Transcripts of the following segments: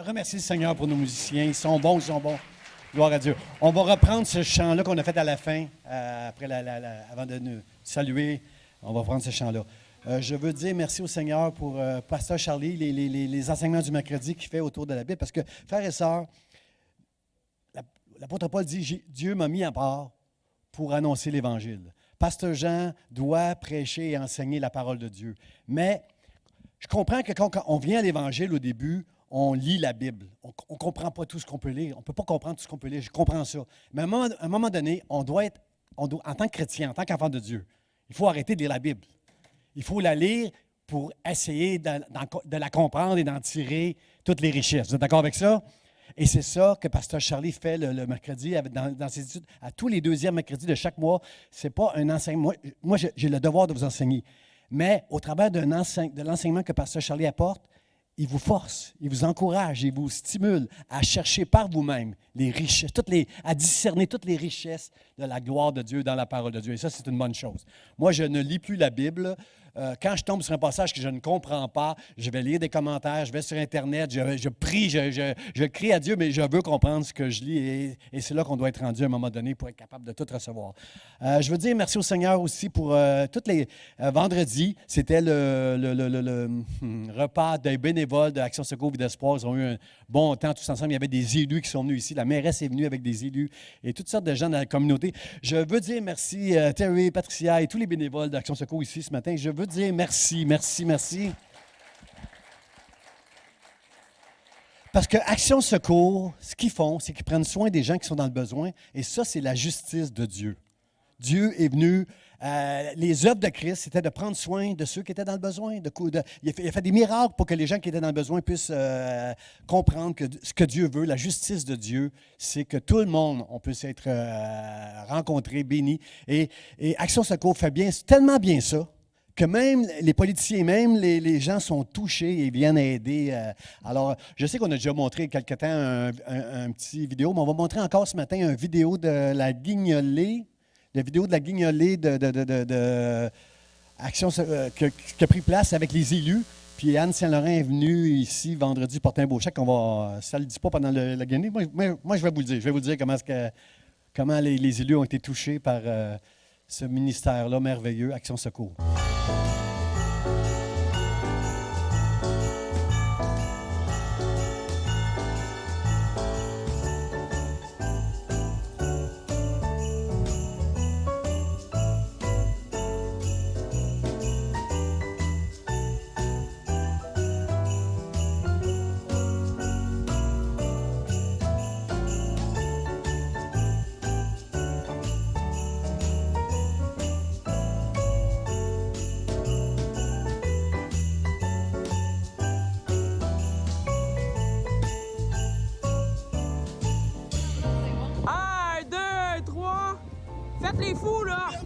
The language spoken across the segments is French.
Remercie le Seigneur pour nos musiciens. Ils sont bons, ils sont bons. Gloire à Dieu. On va reprendre ce chant-là qu'on a fait à la fin, avant de nous saluer. On va reprendre ce chant-là. Je veux dire merci au Seigneur pour Pasteur Charlie, les enseignements du mercredi qu'il fait autour de la Bible. Parce que, frères et sœurs, l'apôtre Paul dit, Dieu m'a mis à part pour annoncer l'Évangile. Pasteur Jean doit prêcher et enseigner la parole de Dieu. Mais je comprends que quand on vient à l'Évangile au début, on lit la Bible. On ne comprend pas tout ce qu'on peut lire. On ne peut pas comprendre tout ce qu'on peut lire. Je comprends ça. Mais à un moment donné, on doit, en tant que chrétien, en tant qu'enfant de Dieu, il faut arrêter de lire la Bible. Il faut la lire pour essayer de la comprendre et d'en tirer toutes les richesses. Vous êtes d'accord avec ça? Et c'est ça que Pasteur Charlie fait le mercredi dans ses études. À tous les deuxièmes mercredis de chaque mois, ce n'est pas un enseignement. Moi, j'ai le devoir de vous enseigner. Mais au travers de l'enseignement que Pasteur Charlie apporte, il vous force, il vous encourage, il vous stimule à chercher par vous-même les richesses, à discerner toutes les richesses de la gloire de Dieu dans la parole de Dieu. Et ça, c'est une bonne chose. Moi, je ne lis plus la Bible. Quand je tombe sur un passage que je ne comprends pas, je vais lire des commentaires, je vais sur Internet, je prie, je crie à Dieu, mais je veux comprendre ce que je lis. Et c'est là qu'on doit être rendu à un moment donné pour être capable de tout recevoir. Je veux dire merci au Seigneur aussi pour tous les vendredis. C'était le repas des bénévoles de l'Action Secours Vie d'Espoir. Ils ont eu un bon temps tous ensemble. Il y avait des élus qui sont venus ici. La mairesse est venue avec des élus et toutes sortes de gens dans la communauté. Je veux dire merci Terry, Patricia et tous les bénévoles d'Action Secours ici ce matin. Je veux dire merci. Parce que Action Secours, ce qu'ils font, c'est qu'ils prennent soin des gens qui sont dans le besoin. Et ça, c'est la justice de Dieu. Dieu est venu, les œuvres de Christ, c'était de prendre soin de ceux qui étaient dans le besoin. Il a fait des miracles pour que les gens qui étaient dans le besoin puissent comprendre que ce que Dieu veut, la justice de Dieu, c'est que tout le monde, on puisse être rencontré, béni. Et Action Secours fait tellement bien ça, que même les politiciens, même les gens sont touchés et viennent aider. Alors, je sais qu'on a déjà montré quelque temps un petit vidéo, mais on va montrer encore ce matin une vidéo de la guignolée, de Action qui a pris place avec les élus. Puis Anne Saint-Laurent est venue ici vendredi porter un beau chèque. Ça ne le dit pas pendant la guignolée. Moi, je vais vous le dire. Je vais vous dire comment les élus ont été touchés par ce ministère-là merveilleux, Action Secours. Faites les fous, là! Ouais!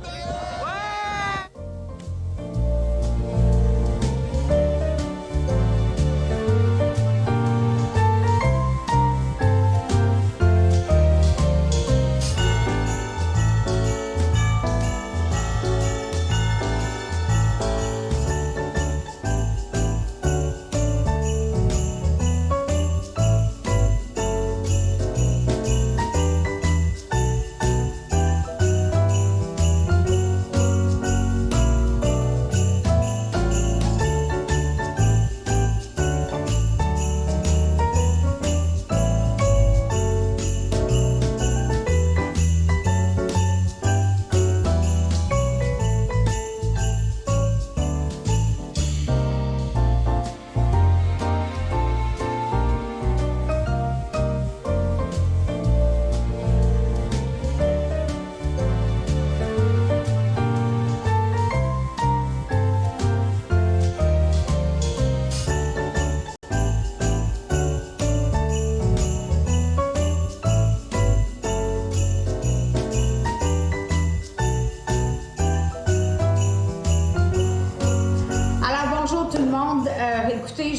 Écoutez,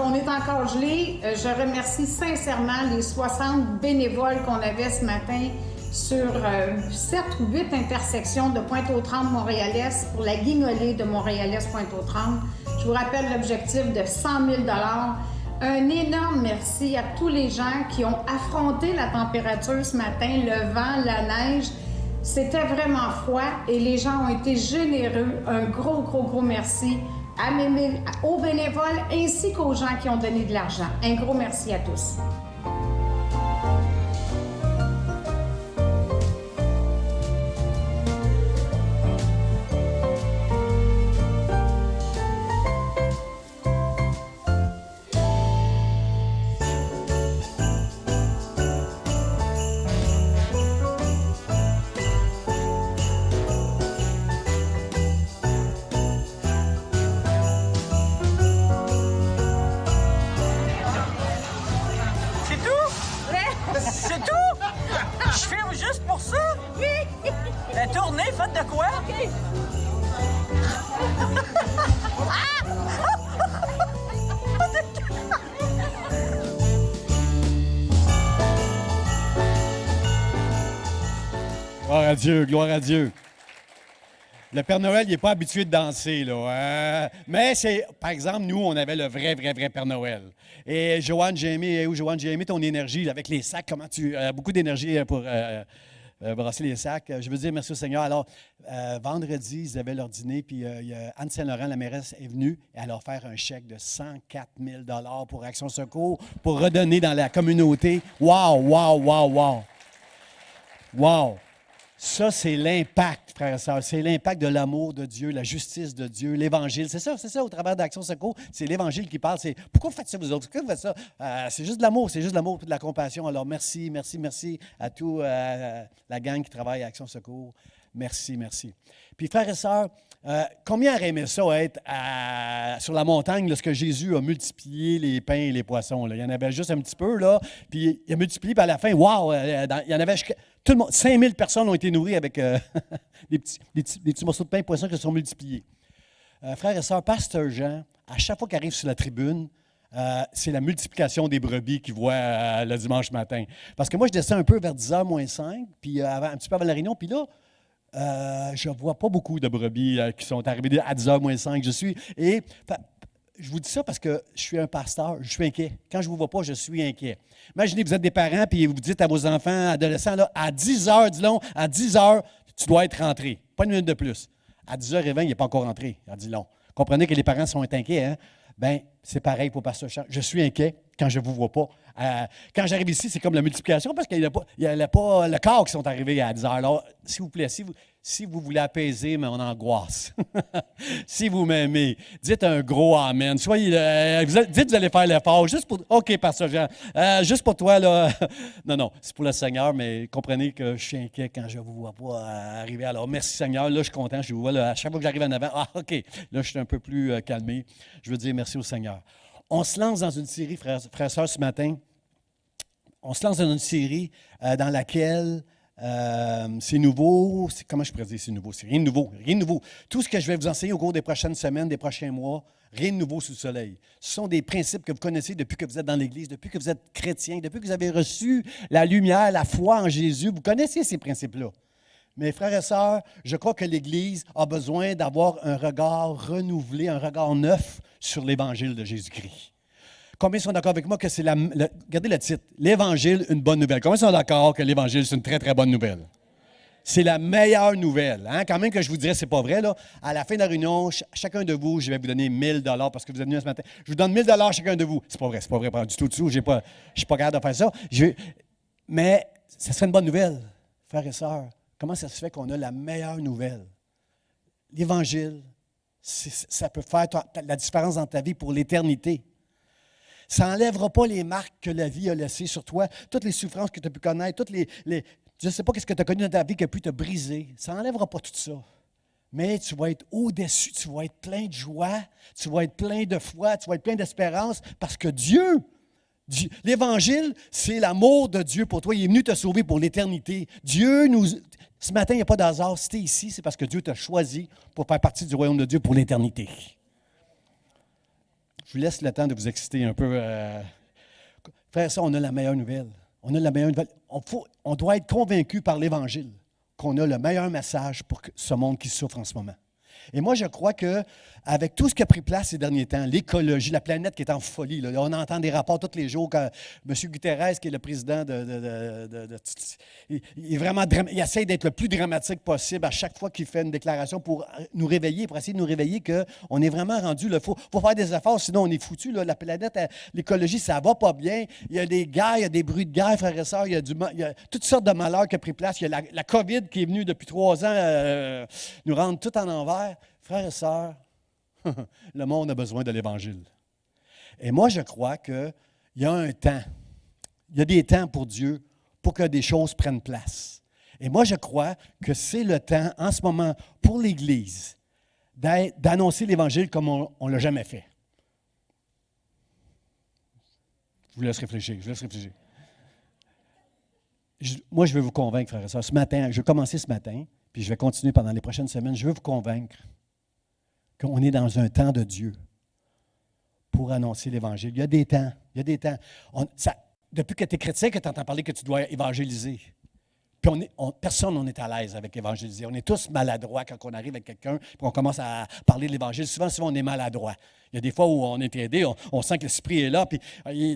on est encore gelé. Je remercie sincèrement les 60 bénévoles qu'on avait ce matin sur 7 ou 8 intersections de Pointe-aux-Trembles montréalaise pour la guignolée de Montréalaise Pointe-aux-Trembles. Je vous rappelle l'objectif de 100 000 $. Un énorme merci à tous les gens qui ont affronté la température ce matin, le vent, la neige. C'était vraiment froid et les gens ont été généreux. Un gros merci aux bénévoles ainsi qu'aux gens qui ont donné de l'argent. Un gros merci à tous. C'est tout? Je filme juste pour ça? Oui! La tournée, faite de quoi? OK. Gloire à Dieu, gloire à Dieu. Le Père Noël, il n'est pas habitué de danser, là. Mais c'est, par exemple, nous, on avait le vrai Père Noël. Et Joanne, j'ai aimé ton énergie avec les sacs. Comment tu as beaucoup d'énergie pour brasser les sacs. Je veux dire merci au Seigneur. Alors, vendredi, ils avaient leur dîner, puis Anne Saint-Laurent, la mairesse, est venue et elle a offert un chèque de 104 000 pour Action Secours pour redonner dans la communauté. Wow! Ça, c'est l'impact, frères et sœurs. C'est l'impact de l'amour de Dieu, la justice de Dieu, l'Évangile. C'est ça, au travers d'Action Secours. C'est l'Évangile qui parle. C'est pourquoi vous faites ça, vous autres? Pourquoi vous faites ça? C'est juste de l'amour, et de la compassion. Alors, merci à tout la gang qui travaille à Action Secours. Merci. Puis, frères et sœurs, combien aurait aimé ça être sur la montagne lorsque Jésus a multiplié les pains et les poissons? Là? Il y en avait juste un petit peu, là. Puis, il a multiplié, puis à la fin, wow! Il y en avait... Tout le monde, 5000 personnes ont été nourries avec des petits morceaux de pain et poisson qui se sont multipliés. Frères et sœurs, Pasteur Jean, à chaque fois qu'il arrive sur la tribune, c'est la multiplication des brebis qu'il voit le dimanche matin. Parce que moi, je descends un peu vers 10h moins 5, puis un petit peu avant la réunion, puis là, je ne vois pas beaucoup de brebis qui sont arrivées à 10h moins 5. Je vous dis ça parce que je suis un pasteur, je suis inquiet. Quand je ne vous vois pas, je suis inquiet. Imaginez, vous êtes des parents, puis vous dites à vos enfants, adolescents, là, à 10 heures, dis-donc, à 10 heures, tu dois être rentré. Pas une minute de plus. À 10h20, il n'est pas encore rentré. Il a dit long. Comprenez que les parents sont inquiets, hein? Bien, c'est pareil pour Pasteur Charles. Je suis inquiet quand je ne vous vois pas. Quand j'arrive ici, c'est comme la multiplication parce qu'il n'y a pas le corps qui sont arrivés à 10 heures. Alors, s'il vous plaît, si vous voulez apaiser mon angoisse, si vous m'aimez, dites un gros amen. Dites que vous allez faire l'effort. Juste pour. OK, Pasteur Jean. Juste pour toi, là. Non, c'est pour le Seigneur, mais comprenez que je suis inquiet quand je ne vous vois pas arriver. Alors, merci Seigneur. Là, je suis content. Je vous vois là, à chaque fois que j'arrive en avant. OK. Là, je suis un peu plus calmé. Je veux dire merci au Seigneur. On se lance dans une série, frères et sœurs, ce matin. On se lance dans une série dans laquelle c'est nouveau. Comment je pourrais dire c'est nouveau? C'est rien de nouveau. Tout ce que je vais vous enseigner au cours des prochaines semaines, des prochains mois, rien de nouveau sous le soleil. Ce sont des principes que vous connaissez depuis que vous êtes dans l'Église, depuis que vous êtes chrétien, depuis que vous avez reçu la lumière, la foi en Jésus. Vous connaissez ces principes-là. Mais frères et sœurs, je crois que l'Église a besoin d'avoir un regard renouvelé, un regard neuf sur l'Évangile de Jésus-Christ. Combien sont d'accord avec moi que c'est regardez le titre, l'Évangile, une bonne nouvelle. Combien sont d'accord que l'Évangile, c'est une très, très bonne nouvelle? C'est la meilleure nouvelle. Hein? Quand même que je vous dirais, c'est pas vrai. Là. À la fin de la réunion, chacun de vous, je vais vous donner 1 000 parce que vous êtes venus ce matin. Je vous donne 1 000 chacun de vous. C'est pas vrai, pas du tout dessous. Je ne suis pas capable de faire ça. Mais ça serait une bonne nouvelle, frères et sœurs. Comment ça se fait qu'on a la meilleure nouvelle? L'Évangile, ça peut faire la différence dans ta vie pour l'éternité. Ça n'enlèvera pas les marques que la vie a laissées sur toi, toutes les souffrances que tu as pu connaître, je ne sais pas ce que tu as connu dans ta vie qui a pu te briser. Ça n'enlèvera pas tout ça. Mais tu vas être au-dessus, tu vas être plein de joie, tu vas être plein de foi, tu vas être plein d'espérance parce que Dieu, l'Évangile, c'est l'amour de Dieu pour toi. Il est venu te sauver pour l'éternité. Ce matin, il n'y a pas de hasard. Si tu es ici, c'est parce que Dieu t'a choisi pour faire partie du royaume de Dieu pour l'éternité. Je vous laisse le temps de vous exciter un peu. Frère, ça, on a la meilleure nouvelle. On doit être convaincu par l'Évangile qu'on a le meilleur message pour ce monde qui souffre en ce moment. Et moi, je crois qu'avec tout ce qui a pris place ces derniers temps, l'écologie, la planète qui est en folie, là, on entend des rapports tous les jours quand M. Guterres, qui est le président il est vraiment il essaie d'être le plus dramatique possible à chaque fois qu'il fait une déclaration pour nous réveiller, pour essayer de nous réveiller qu'on est vraiment rendu, il faut faire des efforts, sinon on est foutu. La planète, l'écologie, ça va pas bien. Il y a des guerres, il y a des bruits de guerre, frères et sœurs, il y a toutes sortes de malheurs qui ont pris place. Il y a la COVID qui est venue depuis 3 ans nous rendre tout en envers. Frères et sœurs, le monde a besoin de l'Évangile. Et moi, je crois qu'il y a un temps, il y a des temps pour Dieu pour que des choses prennent place. Et moi, je crois que c'est le temps, en ce moment, pour l'Église, d'annoncer l'Évangile comme on ne l'a jamais fait. Je vous laisse réfléchir, Moi, je veux vous convaincre, frères et sœurs. Ce matin, je vais commencer ce matin, puis je vais continuer pendant les prochaines semaines. Je veux vous convaincre qu'on est dans un temps de Dieu pour annoncer l'Évangile. Il y a des temps. Depuis que tu es chrétien, que tu entends parler que tu dois évangéliser. Puis personne n'est à l'aise avec évangéliser. On est tous maladroits quand on arrive avec quelqu'un et on commence à parler de l'Évangile. Souvent, on est maladroit. Il y a des fois où on est aidé, on sent que l'Esprit est là, puis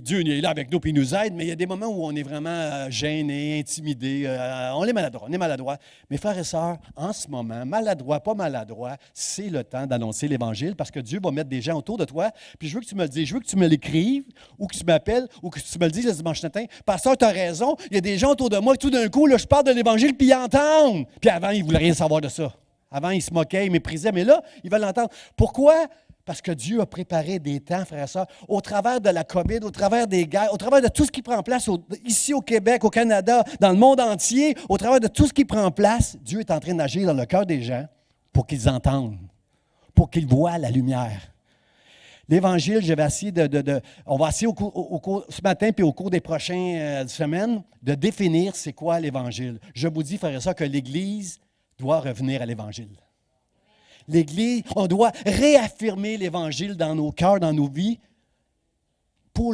Dieu est là avec nous, puis il nous aide, mais il y a des moments où on est vraiment gêné, intimidé. On est maladroit. Mes frères et sœurs, en ce moment, maladroit, pas maladroit, c'est le temps d'annoncer l'Évangile parce que Dieu va mettre des gens autour de toi. Puis je veux que tu me le dises, je veux que tu me l'écrives, ou que tu m'appelles, ou que tu me le dises le dimanche matin. Pasteur, tu as raison, il y a des gens autour de moi, et tout d'un coup, là, je parle de l'Évangile, puis ils entendent. Puis avant, ils ne voulaient rien savoir de ça. Avant, ils se moquaient, ils méprisaient, mais là, ils veulent l'entendre. Pourquoi? Parce que Dieu a préparé des temps, frères et sœurs, au travers de la COVID, au travers des guerres, au travers de tout ce qui prend place ici au Québec, au Canada, dans le monde entier, au travers de tout ce qui prend place, Dieu est en train d'agir dans le cœur des gens pour qu'ils entendent, pour qu'ils voient la lumière. L'Évangile, je vais essayer on va essayer ce matin puis au cours des prochaines semaines de définir c'est quoi l'Évangile. Je vous dis, frères et sœurs, que l'Église doit revenir à l'Évangile. L'Église, on doit réaffirmer l'Évangile dans nos cœurs, dans nos vies, pour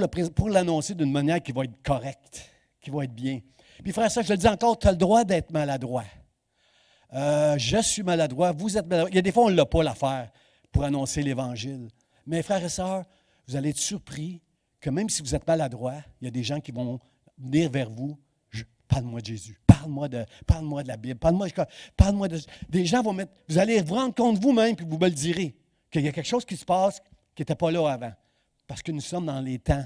l'annoncer d'une manière qui va être correcte, qui va être bien. Puis frère et sœur, je le dis encore, tu as le droit d'être maladroit. Je suis maladroit, vous êtes maladroit. Il y a des fois, on ne l'a pas l'affaire pour annoncer l'Évangile. Mais frères et sœurs, vous allez être surpris que même si vous êtes maladroit, il y a des gens qui vont venir vers vous. Parle-moi de Jésus, parle-moi de la Bible, parle-moi de... Des gens vont mettre... Vous allez vous rendre compte vous-même, puis vous me le direz, qu'il y a quelque chose qui se passe qui n'était pas là avant. Parce que nous sommes dans les temps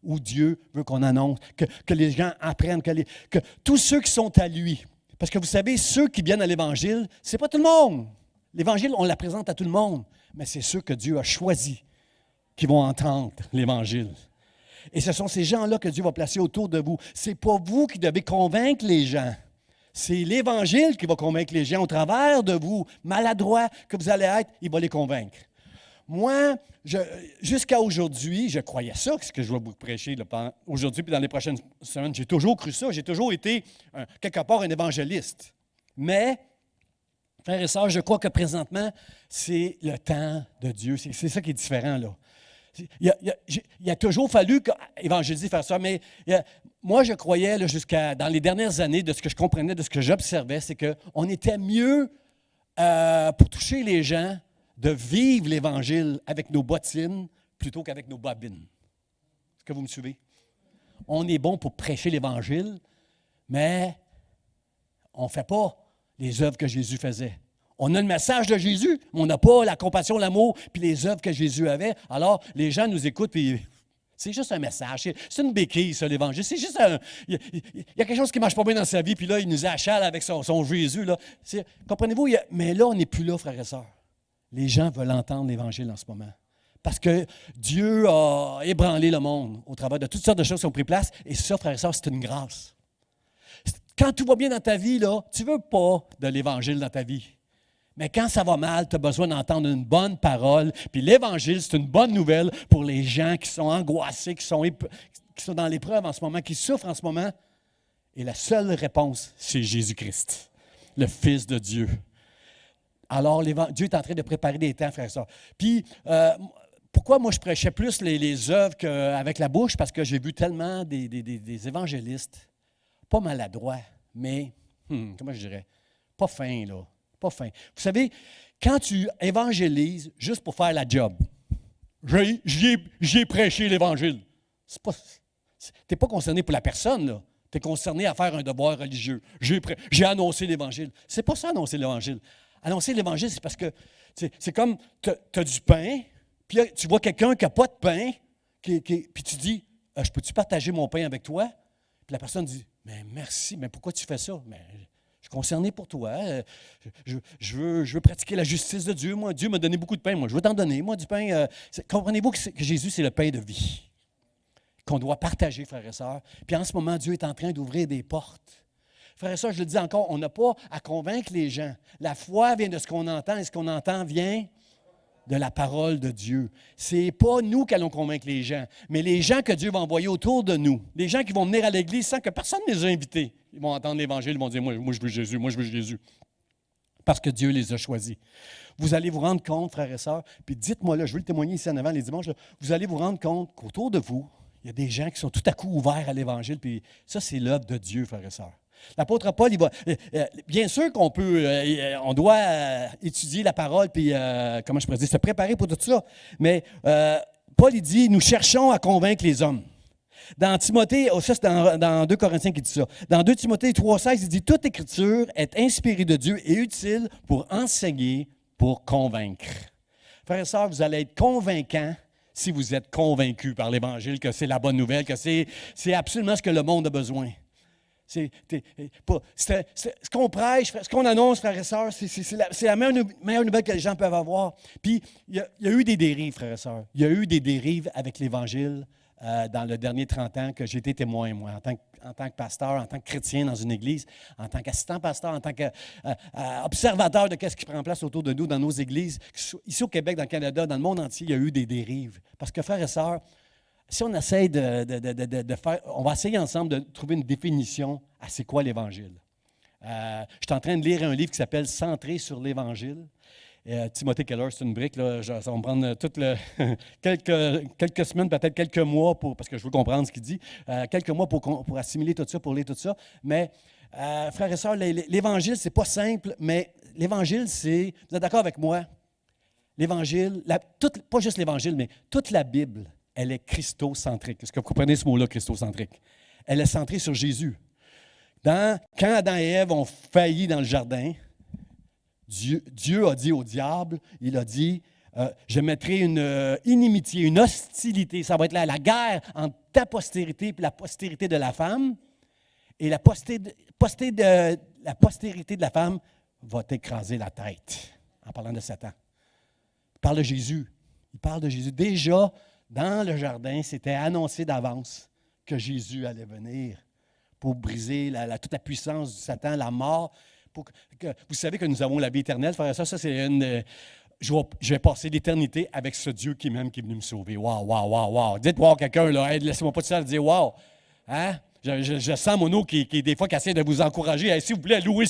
où Dieu veut qu'on annonce, que les gens apprennent, que tous ceux qui sont à lui. Parce que vous savez, ceux qui viennent à l'Évangile, ce n'est pas tout le monde. L'Évangile, on la présente à tout le monde, mais c'est ceux que Dieu a choisis qui vont entendre l'Évangile. Et ce sont ces gens-là que Dieu va placer autour de vous. Ce n'est pas vous qui devez convaincre les gens. C'est l'Évangile qui va convaincre les gens au travers de vous. Maladroits que vous allez être, il va les convaincre. Moi, jusqu'à aujourd'hui, je croyais ça, ce que je vais vous prêcher aujourd'hui puis dans les prochaines semaines. J'ai toujours cru ça. J'ai toujours été, quelque part, un évangéliste. Mais, frères et sœurs, je crois que présentement, c'est le temps de Dieu. C'est ça qui est différent, là. Il a toujours fallu évangéliser, faire ça, mais moi, je croyais, là, dans les dernières années, de ce que je comprenais, de ce que j'observais, c'est qu'on était mieux pour toucher les gens de vivre l'Évangile avec nos bottines plutôt qu'avec nos babines. Est-ce que vous me suivez? On est bon pour prêcher l'Évangile, mais on ne fait pas les œuvres que Jésus faisait. On a le message de Jésus, mais on n'a pas la compassion, l'amour, puis les œuvres que Jésus avait. Alors, les gens nous écoutent, puis c'est juste un message. C'est une béquille, ça, l'Évangile. C'est juste il y a quelque chose qui ne marche pas bien dans sa vie, puis là, il nous achale avec son Jésus. Là. Comprenez-vous? Mais là, on n'est plus là, frères et sœurs. Les gens veulent entendre l'Évangile en ce moment. Parce que Dieu a ébranlé le monde au travers de toutes sortes de choses qui ont pris place. Et ça, frères et sœurs, c'est une grâce. Quand tout va bien dans ta vie, là, tu ne veux pas de l'Évangile dans ta vie. Mais quand ça va mal, tu as besoin d'entendre une bonne parole. Puis l'Évangile, c'est une bonne nouvelle pour les gens qui sont angoissés, qui sont dans l'épreuve en ce moment, qui souffrent en ce moment. Et la seule réponse, c'est Jésus-Christ, le Fils de Dieu. Alors, Dieu est en train de préparer des temps, frères et sœurs. Puis, pourquoi moi je prêchais plus les œuvres qu'avec la bouche? Parce que j'ai vu tellement des évangélistes, pas maladroits, mais, comment je dirais, pas fins, là. Pas fin. Vous savez, quand tu évangélises juste pour faire la job, j'ai prêché l'Évangile. Tu n'es pas concerné pour la personne, là. Tu es concerné à faire un devoir religieux. J'ai annoncé l'Évangile. C'est pas ça, annoncer l'Évangile. Annoncer l'Évangile, c'est parce que c'est comme tu as du pain, puis là, tu vois quelqu'un qui n'a pas de pain, puis tu dis, je peux-tu partager mon pain avec toi? Puis la personne dit, mais merci, mais pourquoi tu fais ça? Mais je suis concerné pour toi. Je veux pratiquer la justice de Dieu. Moi, Dieu m'a donné beaucoup de pain. Moi, je veux t'en donner. Moi, du pain. Comprenez-vous que Jésus, c'est le pain de vie qu'on doit partager, frères et sœurs. Puis en ce moment, Dieu est en train d'ouvrir des portes. Frères et sœurs, je le dis encore, on n'a pas à convaincre les gens. La foi vient de ce qu'on entend et ce qu'on entend vient de la parole de Dieu. Ce n'est pas nous qui allons convaincre les gens, mais les gens que Dieu va envoyer autour de nous. Les gens qui vont venir à l'Église sans que personne ne les a invités. Ils vont entendre l'Évangile, ils vont dire, moi je veux Jésus, moi je veux Jésus. Parce que Dieu les a choisis. Vous allez vous rendre compte, frères et sœurs, puis dites-moi là, je veux le témoigner ici en avant les dimanches, là, vous allez vous rendre compte qu'autour de vous, il y a des gens qui sont tout à coup ouverts à l'Évangile, puis ça, c'est l'œuvre de Dieu, frères et sœurs. L'apôtre Paul, il va. Bien sûr qu'on peut, on doit étudier la parole, puis, comment je pourrais dire, se préparer pour tout ça. Mais Paul, il dit, nous cherchons à convaincre les hommes. Dans Timothée, ça c'est dans 2 Corinthiens qui dit ça. Dans 2 Timothée 3,16, il dit, toute écriture est inspirée de Dieu et utile pour enseigner, pour convaincre. Frères et sœurs, vous allez être convaincants si vous êtes convaincus par l'Évangile que c'est la bonne nouvelle, que c'est absolument ce que le monde a besoin. Ce qu'on prêche, ce qu'on annonce, frères et sœurs, c'est la meilleure nouvelle que les gens peuvent avoir. Puis, il y a eu des dérives, frères et sœurs. Il y a eu des dérives avec l'Évangile dans le dernier 30 ans que j'ai été témoin, moi, en tant que pasteur, en tant que chrétien dans une église, en tant qu'assistant pasteur, en tant qu'observateur de ce qui prend place autour de nous dans nos églises. Ici au Québec, dans le Canada, dans le monde entier, il y a eu des dérives. Parce que, frères et sœurs, si on essaie de faire, on va essayer ensemble de trouver une définition à c'est quoi l'Évangile. Je suis en train de lire un livre qui s'appelle « Centré sur l'Évangile ». Timothée Keller, c'est une brique. Là, ça va me prendre quelques semaines, peut-être quelques mois, parce que je veux comprendre ce qu'il dit, quelques mois pour assimiler tout ça, pour lire tout ça. Mais, frères et sœurs, l'Évangile, ce n'est pas simple, mais l'Évangile, c'est, vous êtes d'accord avec moi? L'Évangile, pas juste l'Évangile, mais toute la Bible, elle est christocentrique. Est-ce que vous comprenez ce mot-là, christocentrique? Elle est centrée sur Jésus. Quand Adam et Ève ont failli dans le jardin, Dieu a dit au diable, il a dit, je mettrai une inimitié, une hostilité. Ça va être la guerre entre ta postérité et la postérité de la femme. Et la postérité de la femme va t'écraser la tête, en parlant de Satan. Il parle de Jésus. Il parle de Jésus. Déjà, dans le jardin, c'était annoncé d'avance que Jésus allait venir pour briser toute la puissance du Satan, la mort. Vous savez que nous avons la vie éternelle, frère. Ça c'est une... Je vais passer l'éternité avec ce Dieu qui m'aime, qui est venu me sauver. Wow, wow, wow, wow. Dites wow quelqu'un, là. Hey, laissez-moi pas tout ça dire wow. Hein? Je sens mon eau qui des fois qui essaie de vous encourager. Hey, s'il vous plaît, louez,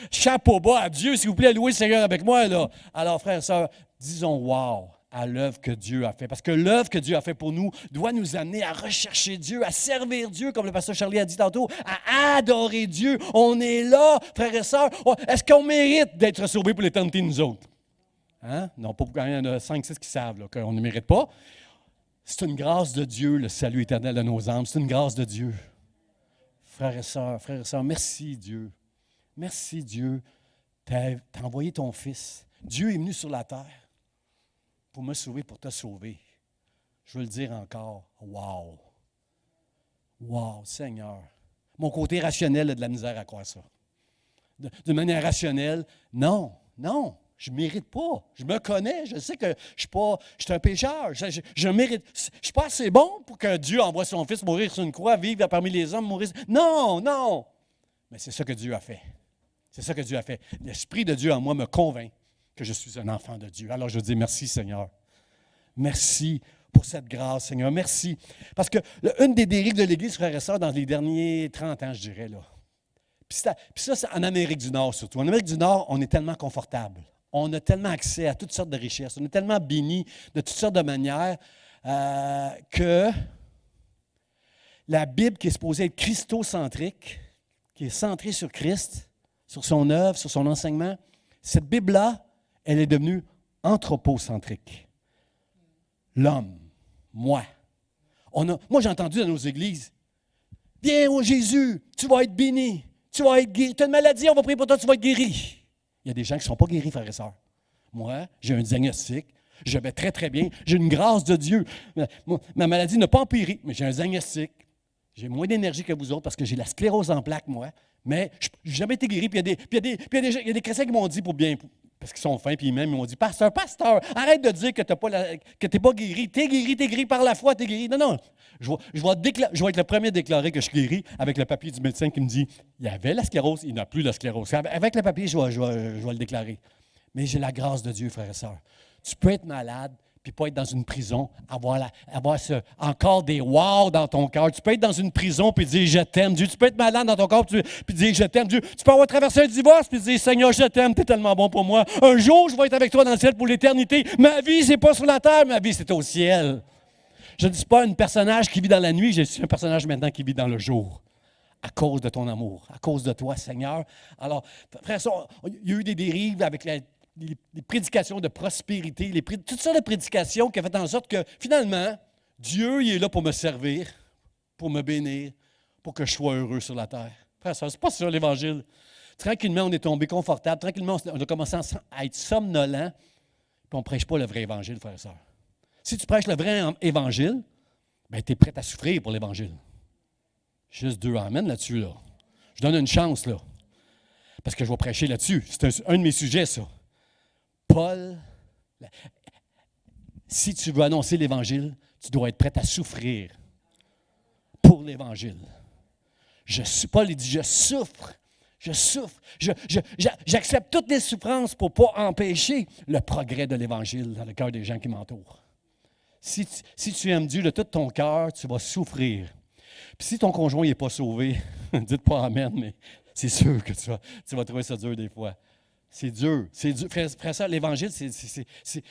chapeau bas à Dieu, s'il vous plaît, louez le Seigneur avec moi. Là. Alors, frères et sœurs, disons wow à l'œuvre que Dieu a fait. Parce que l'œuvre que Dieu a fait pour nous doit nous amener à rechercher Dieu, à servir Dieu, comme le pasteur Charlie a dit tantôt, à adorer Dieu. On est là, frères et sœurs. Est-ce qu'on mérite d'être sauvés pour l'éternité, nous autres? Hein? Non, pas quand il y en a 5-6 qui savent là, qu'on ne mérite pas. C'est une grâce de Dieu, le salut éternel de nos âmes. C'est une grâce de Dieu. Frères et sœurs, merci Dieu. Merci Dieu. T'as envoyé ton Fils. Dieu est venu sur la terre pour me sauver, pour te sauver. Je veux le dire encore. Wow! Wow, Seigneur. Mon côté rationnel a de la misère à croire ça. D'une manière rationnelle, non. Je ne mérite pas. Je me connais. Je sais que je suis un pécheur. Je mérite. Je ne suis pas assez bon pour que Dieu envoie son Fils mourir sur une croix, vivre parmi les hommes, mourir. Non. Mais c'est ça que Dieu a fait. C'est ça que Dieu a fait. L'Esprit de Dieu en moi me convainc que je suis un enfant de Dieu. Alors je dis merci, Seigneur. Merci pour cette grâce, Seigneur. Merci. Parce que une des dérives de l'Église, frères et sœurs, dans les derniers 30 ans, je dirais, là. Puis ça, c'est en Amérique du Nord surtout. En Amérique du Nord, on est tellement confortable. On a tellement accès à toutes sortes de richesses. On est tellement bénis de toutes sortes de manières que la Bible qui est supposée être christocentrique, qui est centrée sur Christ, sur son œuvre, sur son enseignement, cette Bible-là, elle est devenue anthropocentrique. L'homme, moi. Moi, j'ai entendu dans nos églises, « Viens, oh Jésus, tu vas être béni, tu vas être guéri. Tu as une maladie, on va prier pour toi, tu vas être guéri. » Il y a des gens qui ne sont pas guéris, frères et sœurs. Moi, j'ai un diagnostic, je vais très, très bien, j'ai une grâce de Dieu. Ma maladie n'a pas empiré, mais j'ai un diagnostic. J'ai moins d'énergie que vous autres parce que j'ai la sclérose en plaques, moi. Mais je n'ai jamais été guéri. Puis il y a des chrétiens qui m'ont dit parce qu'ils sont fins, puis ils m'ont dit, pasteur, arrête de dire que tu n'es pas guéri. Tu es guéri par la foi, tu es guéri. Non. Je vais être le premier à déclarer que je suis guéri avec le papier du médecin qui me dit, il y avait la sclérose, il n'y a plus la sclérose. Avec le papier, je vais le déclarer. Mais j'ai la grâce de Dieu, frères et sœurs. Tu peux être malade, puis pas être dans une prison, avoir encore des wow dans ton cœur. Tu peux être dans une prison puis dire « Je t'aime, Dieu ». Tu peux être malade dans ton corps puis dire « Je t'aime, Dieu ». Tu peux avoir traversé un divorce puis dire « Seigneur, je t'aime, tu es tellement bon pour moi. Un jour, je vais être avec toi dans le ciel pour l'éternité. Ma vie, c'est pas sur la terre, ma vie, c'est au ciel. » Je ne suis pas un personnage qui vit dans la nuit, je suis un personnage maintenant qui vit dans le jour. À cause de ton amour, à cause de toi, Seigneur. Alors, frère, il y a eu des dérives avec les prédications de prospérité, toutes sortes de prédications qui ont fait en sorte que, finalement, Dieu il est là pour me servir, pour me bénir, pour que je sois heureux sur la terre. Frère, ça, c'est pas ça l'Évangile. Tranquillement, on est tombé confortable. Tranquillement, on a commencé à être somnolent, puis on ne prêche pas le vrai Évangile, frère et sœur. Si tu prêches le vrai Évangile, bien, tu es prêt à souffrir pour l'Évangile. Juste 2 amen là-dessus, là. Je donne une chance, là. Parce que je vais prêcher là-dessus. C'est un de mes sujets, ça. Paul, si tu veux annoncer l'Évangile, tu dois être prêt à souffrir pour l'Évangile. Paul dit, je souffre, j'accepte toutes les souffrances pour ne pas empêcher le progrès de l'Évangile dans le cœur des gens qui m'entourent. Si tu aimes Dieu de tout ton cœur, tu vas souffrir. Puis si ton conjoint n'est pas sauvé, dites pas amen, mais c'est sûr que tu vas trouver ça dur des fois. C'est dur. Frère, ça, l'Évangile, c'est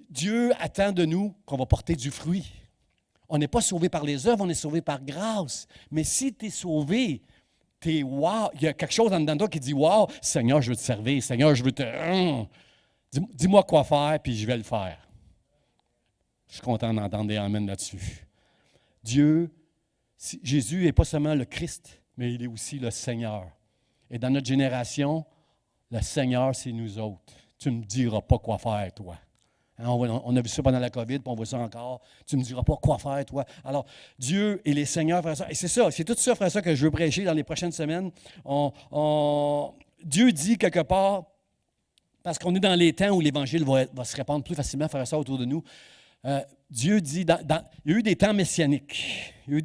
Dieu attend de nous qu'on va porter du fruit. On n'est pas sauvé par les œuvres, on est sauvé par grâce. Mais si tu es sauvé, tu es wow. Il y a quelque chose en dedans de toi qui dit wow, Seigneur, je veux te servir. Seigneur, je veux te. Dis-moi quoi faire, puis je vais le faire. Je suis content d'entendre des amens là-dessus. Jésus n'est pas seulement le Christ, mais il est aussi le Seigneur. Et dans notre génération, le Seigneur, c'est nous autres. Tu ne me diras pas quoi faire, toi. Hein, on a vu ça pendant la COVID, puis on voit ça encore. Tu ne me diras pas quoi faire, toi. Alors, Dieu et les seigneurs, frère et sœurs, et c'est ça, c'est tout ça, frère et sœurs, que je veux prêcher dans les prochaines semaines. Dieu dit quelque part, parce qu'on est dans les temps où l'Évangile va se répandre plus facilement, frère et sœurs, autour de nous. Dieu dit, il y a eu des temps messianiques. Il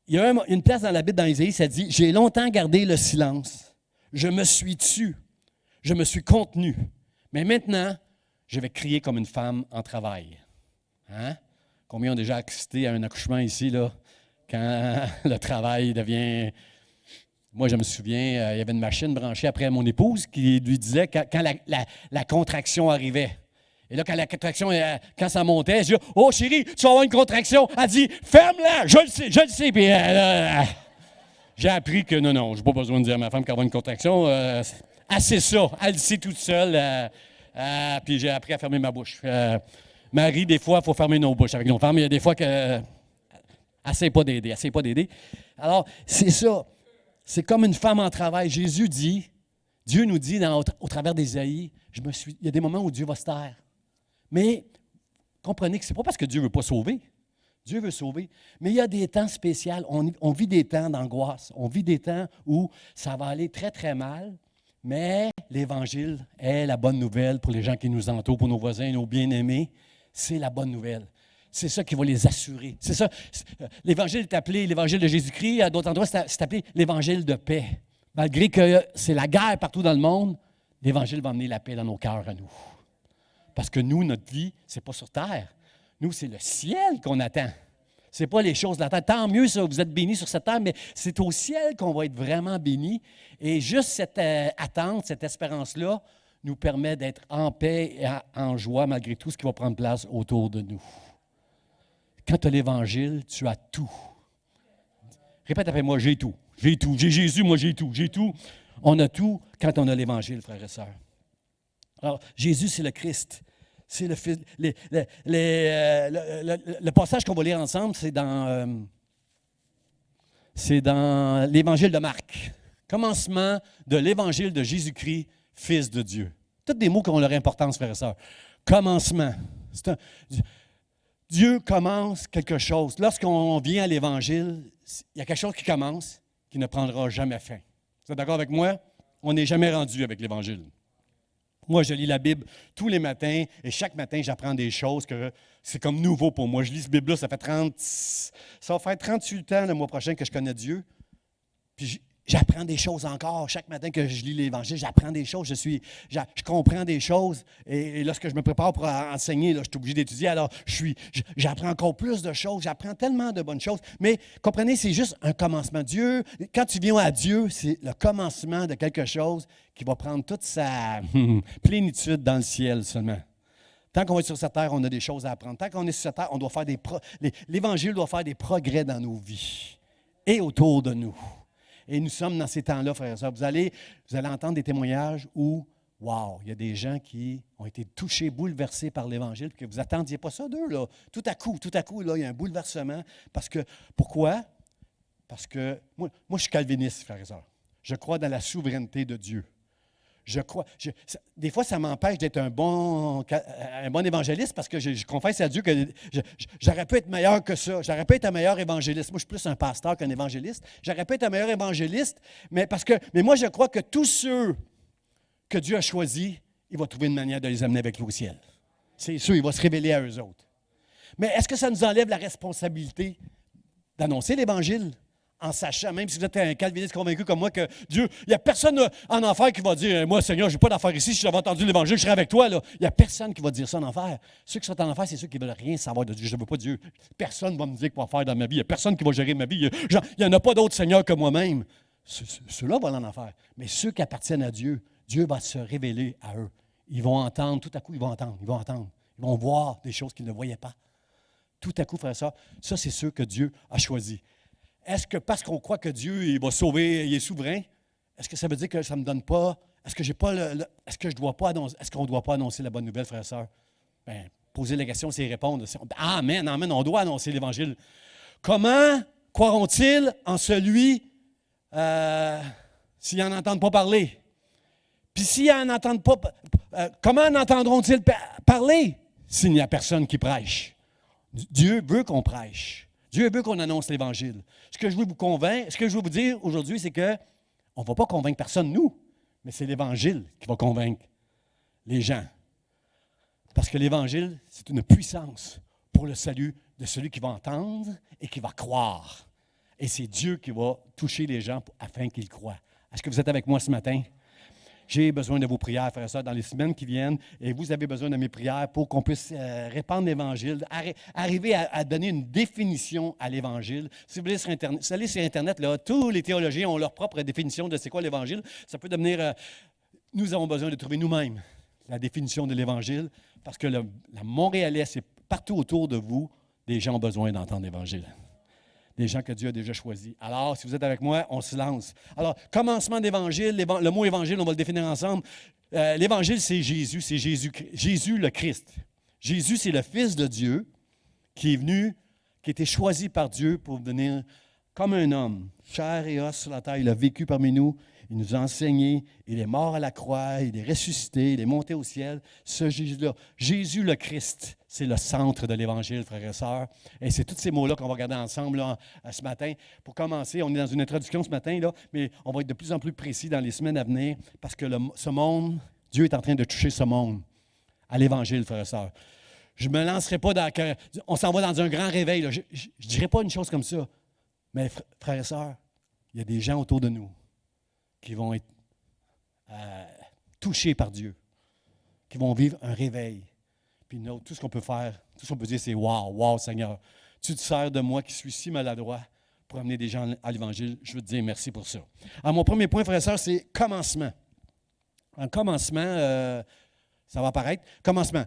y a une place dans la Bible, dans Isaïe, ça dit « J'ai longtemps gardé le silence. Je me suis tu, je me suis contenu. Mais maintenant, je vais crier comme une femme en travail. » Hein? Combien ont déjà assisté à un accouchement ici, là, quand le travail devient... Moi, je me souviens, il y avait une machine branchée après mon épouse qui lui disait quand la contraction arrivait. Et là, quand la contraction, quand ça montait, je dis « Oh, chérie, tu vas avoir une contraction. » Elle dit « Ferme-la, je le sais. » Puis j'ai appris que non, je n'ai pas besoin de dire à ma femme qu'elle va avoir une contraction. C'est ça, elle le sait toute seule. Puis j'ai appris à fermer ma bouche. Marie, des fois, il faut fermer nos bouches avec nos femmes. Il y a des fois qu'elle n'essaie pas d'aider. Alors, c'est ça. C'est comme une femme en travail. Dieu nous dit au travers d'Ésaïe, il y a des moments où Dieu va se taire. Mais comprenez que ce n'est pas parce que Dieu ne veut pas sauver. Dieu veut sauver. Mais il y a des temps spéciaux. On vit des temps d'angoisse. On vit des temps où ça va aller très, très mal. Mais l'Évangile est la bonne nouvelle pour les gens qui nous entourent, pour nos voisins, nos bien-aimés. C'est la bonne nouvelle. C'est ça qui va les assurer. C'est ça. L'Évangile est appelé l'Évangile de Jésus-Christ. À d'autres endroits, c'est appelé l'Évangile de paix. Malgré que c'est la guerre partout dans le monde, l'Évangile va amener la paix dans nos cœurs à nous. Parce que nous, notre vie, ce n'est pas sur terre. Nous, c'est le ciel qu'on attend. Ce n'est pas les choses de la terre. Tant mieux, ça, vous êtes bénis sur cette terre, mais c'est au ciel qu'on va être vraiment bénis. Et juste cette attente, cette espérance-là, nous permet d'être en paix et en joie malgré tout ce qui va prendre place autour de nous. Quand tu as l'Évangile, tu as tout. Répète après moi, j'ai tout. J'ai tout. J'ai Jésus, moi j'ai tout. J'ai tout. On a tout quand on a l'Évangile, frères et sœurs. Alors, Jésus, c'est le Christ. C'est le Fils. Le passage qu'on va lire ensemble, c'est dans l'Évangile de Marc. Commencement de l'Évangile de Jésus-Christ, Fils de Dieu. Tous des mots qui ont leur importance, frères et sœurs. Commencement. Dieu commence quelque chose. Lorsqu'on vient à l'Évangile, il y a quelque chose qui commence qui ne prendra jamais fin. Vous êtes d'accord avec moi? On n'est jamais rendu avec l'Évangile. Moi, je lis la Bible tous les matins et chaque matin, j'apprends des choses que c'est comme nouveau pour moi. Je lis cette Bible-là, ça va faire 38 ans le mois prochain que je connais Dieu. Puis j'apprends des choses encore. Chaque matin que je lis l'Évangile, j'apprends des choses. Je comprends des choses. Et lorsque je me prépare pour enseigner, là, je suis obligé d'étudier. Alors, j'apprends encore plus de choses. J'apprends tellement de bonnes choses. Mais comprenez, c'est juste un commencement. Dieu, quand tu viens à Dieu, c'est le commencement de quelque chose qui va prendre toute sa plénitude dans le ciel seulement. Tant qu'on est sur cette terre, on a des choses à apprendre. Tant qu'on est sur cette terre, on doit faire l'Évangile doit faire des progrès dans nos vies et autour de nous. Et nous sommes dans ces temps-là, frères et sœurs. Vous allez entendre des témoignages où, wow, il y a des gens qui ont été touchés, bouleversés par l'Évangile, que vous n'attendiez pas ça d'eux, là. Tout à coup, là, il y a un bouleversement. Pourquoi? Parce que, moi, je suis calviniste, frères et sœurs. Je crois dans la souveraineté de Dieu. Des fois, ça m'empêche d'être un bon évangéliste parce que je confesse à Dieu que j'aurais pu être meilleur que ça. J'aurais pu être un meilleur évangéliste. Moi, je suis plus un pasteur qu'un évangéliste. J'aurais pu être un meilleur évangéliste, mais moi, je crois que tous ceux que Dieu a choisis, il va trouver une manière de les amener avec lui au ciel. C'est sûr, il va se révéler à eux autres. Mais est-ce que ça nous enlève la responsabilité d'annoncer l'Évangile? En sachant, même si vous êtes un calviniste convaincu comme moi, que Dieu, il n'y a personne en enfer qui va dire, moi, Seigneur, je n'ai pas d'affaire ici, si j'avais entendu l'Évangile, je serais avec toi. Là. Il n'y a personne qui va dire ça en enfer. Ceux qui sont en enfer, c'est ceux qui ne veulent rien savoir de Dieu. Je ne veux pas Dieu. Personne ne va me dire quoi faire dans ma vie. Il n'y a personne qui va gérer ma vie. Il n'y en a pas d'autre Seigneur que moi-même. Ceux-là vont en enfer. Mais ceux qui appartiennent à Dieu, Dieu va se révéler à eux. Ils vont entendre, tout à coup, ils vont entendre. Ils vont voir des choses qu'ils ne voyaient pas. Tout à coup, frère, ça c'est ceux que Dieu a choisis. Est-ce que parce qu'on croit que Dieu il va sauver, il est souverain, est-ce que ça veut dire que ça ne me donne pas, est-ce que j'ai pas est-ce que je dois pas annoncer, est-ce qu'on ne doit pas annoncer la bonne nouvelle, frères et sœurs? Bien, poser la question, c'est y répondre. Amen, on doit annoncer l'Évangile. Comment croiront-ils en celui s'ils n'en entendent pas parler? Puis s'ils n'en entendent pas, comment en entendront-ils parler s'il n'y a personne qui prêche? Dieu veut qu'on prêche. Dieu veut qu'on annonce l'Évangile. Ce que je veux vous dire aujourd'hui, c'est qu'on ne va pas convaincre personne, nous, mais c'est l'Évangile qui va convaincre les gens. Parce que l'Évangile, c'est une puissance pour le salut de celui qui va entendre et qui va croire. Et c'est Dieu qui va toucher les gens afin qu'ils croient. Est-ce que vous êtes avec moi ce matin? J'ai besoin de vos prières, frères et sœurs, dans les semaines qui viennent, et vous avez besoin de mes prières pour qu'on puisse répandre l'Évangile, arriver à donner une définition à l'Évangile. Si vous allez sur Internet, là, tous les théologiens ont leur propre définition de c'est quoi l'Évangile. Ça peut devenir, nous avons besoin de trouver nous-mêmes la définition de l'Évangile, parce que la Montréalais, c'est partout autour de vous, des gens ont besoin d'entendre l'Évangile. Des gens que Dieu a déjà choisis. Alors, si vous êtes avec moi, on se lance. Alors, commencement d'Évangile, le mot Évangile, on va le définir ensemble. L'Évangile, c'est Jésus le Christ. Jésus, c'est le Fils de Dieu qui est venu, qui a été choisi par Dieu pour venir comme un homme, chair et os sur la terre. Il a vécu parmi nous, il nous a enseigné, il est mort à la croix, il est ressuscité, il est monté au ciel. Ce Jésus-là, Jésus le Christ, c'est le centre de l'Évangile, frères et sœurs. Et c'est tous ces mots-là qu'on va regarder ensemble là, ce matin. Pour commencer, on est dans une introduction ce matin, là, mais on va être de plus en plus précis dans les semaines à venir parce que ce monde, Dieu est en train de toucher ce monde à l'Évangile, frères et sœurs. Je ne me lancerai pas on s'en va dans un grand réveil. Là. Je ne dirai pas une chose comme ça. Mais frères et sœurs, il y a des gens autour de nous qui vont être touchés par Dieu, qui vont vivre un réveil. Puis nous, tout ce qu'on peut faire, tout ce qu'on peut dire, c'est « Wow, Seigneur, tu te sers de moi qui suis si maladroit pour amener des gens à l'Évangile. Je veux te dire merci pour ça. » Alors, mon premier point, frères et sœurs, c'est commencement. En commencement, ça va apparaître. Commencement.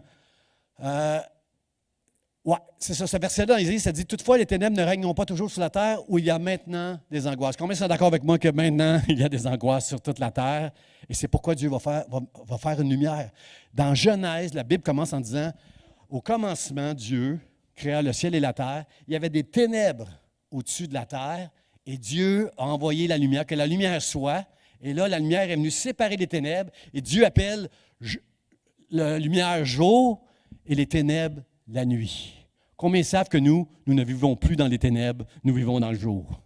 Ouais, c'est ça. Ce verset-là, Isaïe, ça dit « Toutefois, les ténèbres ne règneront pas toujours sur la terre où il y a maintenant des angoisses. » Combien sont d'accord avec moi que maintenant, il y a des angoisses sur toute la terre? Et c'est pourquoi Dieu va faire une lumière. Dans Genèse, la Bible commence en disant « Au commencement, Dieu créa le ciel et la terre. Il y avait des ténèbres au-dessus de la terre et Dieu a envoyé la lumière, que la lumière soit. Et là, la lumière est venue séparer les ténèbres et Dieu appelle la lumière jour et les ténèbres la nuit. » Combien savent que nous ne vivons plus dans les ténèbres, nous vivons dans le jour?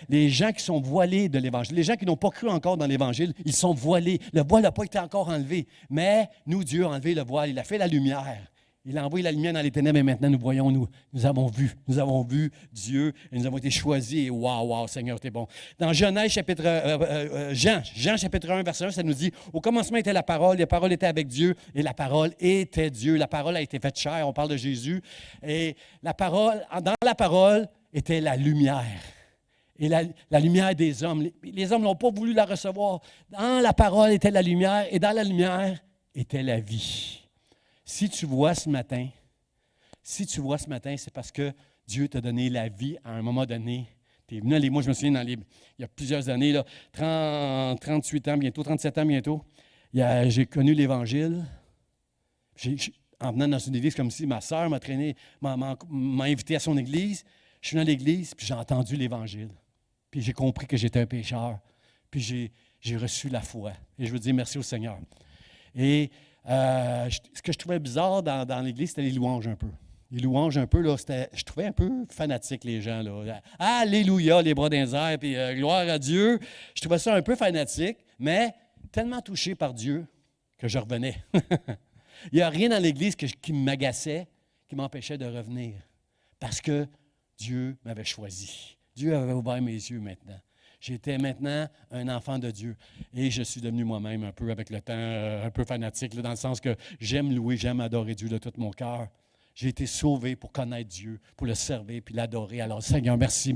Les gens qui sont voilés de l'Évangile, les gens qui n'ont pas cru encore dans l'Évangile, ils sont voilés. Le voile n'a pas été encore enlevé. Mais nous, Dieu a enlevé le voile, il a fait la lumière. Il a envoyé la lumière dans les ténèbres et maintenant nous voyons, nous avons vu Dieu et nous avons été choisis. Et wow, Seigneur, t'es bon. Dans Genèse, Jean chapitre 1, verset 1, ça nous dit « Au commencement était la parole était avec Dieu et la parole était Dieu. La parole a été faite chair. » On parle de Jésus. Et dans la parole était la lumière. Et la lumière des hommes. Les hommes n'ont pas voulu la recevoir. Dans la parole était la lumière et dans la lumière était la vie. Si tu vois ce matin, c'est parce que Dieu t'a donné la vie à un moment donné. Tu es venu moi, je me souviens, il y a plusieurs années, là, 38 ans bientôt, 37 ans bientôt, j'ai connu l'Évangile. En venant dans une église comme si ma sœur m'a invité à son église. Je suis dans l'église, puis j'ai entendu l'Évangile. Puis j'ai compris que j'étais un pécheur. Puis j'ai reçu la foi. Et je veux dire merci au Seigneur. Et ce que je trouvais bizarre dans l'Église, c'était les louanges un peu. Les louanges un peu, là, je trouvais un peu fanatique les gens. Là. Alléluia, les bras dans les airs, puis gloire à Dieu. Je trouvais ça un peu fanatique, mais tellement touché par Dieu que je revenais. Il n'y a rien dans l'Église qui m'agaçait, qui m'empêchait de revenir. Parce que Dieu m'avait choisi. Dieu avait ouvert mes yeux maintenant. J'étais maintenant un enfant de Dieu. Et je suis devenu moi-même un peu avec le temps, un peu fanatique, là, dans le sens que j'aime louer, j'aime adorer Dieu de tout mon cœur. J'ai été sauvé pour connaître Dieu, pour le servir puis l'adorer. Alors, Seigneur, merci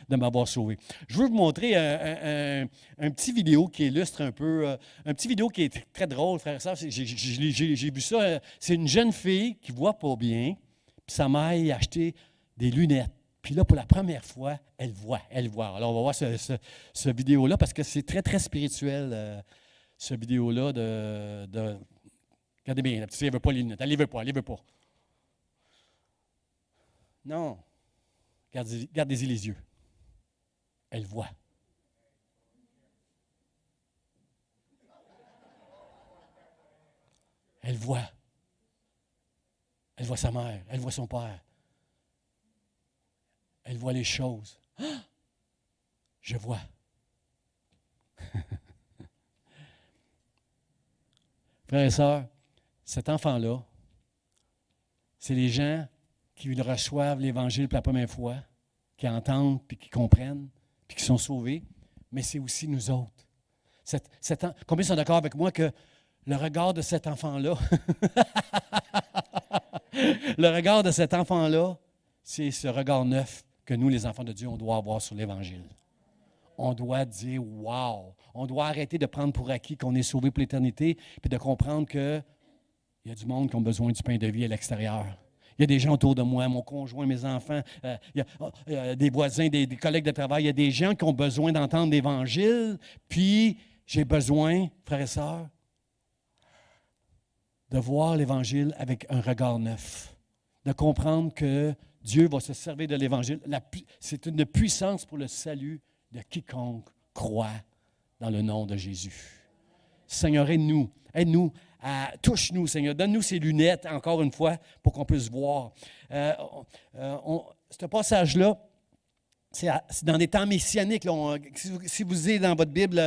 de m'avoir sauvé. Je veux vous montrer un petit vidéo qui illustre un peu, un petit vidéo qui est très drôle, frère et sœur. J'ai vu ça. C'est une jeune fille qui ne voit pas bien, puis sa mère a acheté des lunettes. Puis là, pour la première fois, elle voit. Alors, on va voir ce vidéo-là parce que c'est très, très spirituel, ce vidéo-là Regardez bien, la petite fille, elle ne veut pas les lunettes. Elle ne les veut pas. Non. Gardez-y les yeux. Elle voit. Elle voit. Elle voit sa mère. Elle voit son père. Elle voit les choses. Ah! Je vois. Frères et sœurs, cet enfant-là, c'est les gens qui reçoivent l'Évangile pour la première fois, qui entendent, puis qui comprennent, puis qui sont sauvés, mais c'est aussi nous autres. Combien sont d'accord avec moi que le regard de cet enfant-là, le regard de cet enfant-là, c'est ce regard neuf que nous, les enfants de Dieu, on doit avoir sur l'Évangile. On doit dire « wow ». On doit arrêter de prendre pour acquis qu'on est sauvé pour l'éternité, puis de comprendre qu'il y a du monde qui ont besoin du pain de vie à l'extérieur. Il y a des gens autour de moi, mon conjoint, mes enfants, il y a des voisins, des collègues de travail. Il y a des gens qui ont besoin d'entendre l'Évangile, puis j'ai besoin, frères et sœurs, de voir l'Évangile avec un regard neuf, de comprendre que Dieu va se servir de l'Évangile. C'est une puissance pour le salut de quiconque croit dans le nom de Jésus. Seigneur, aide-nous, touche-nous, Seigneur. Donne-nous ces lunettes, encore une fois, pour qu'on puisse voir. Ce passage-là, c'est dans des temps messianiques. Là, si vous lisez dans votre Bible,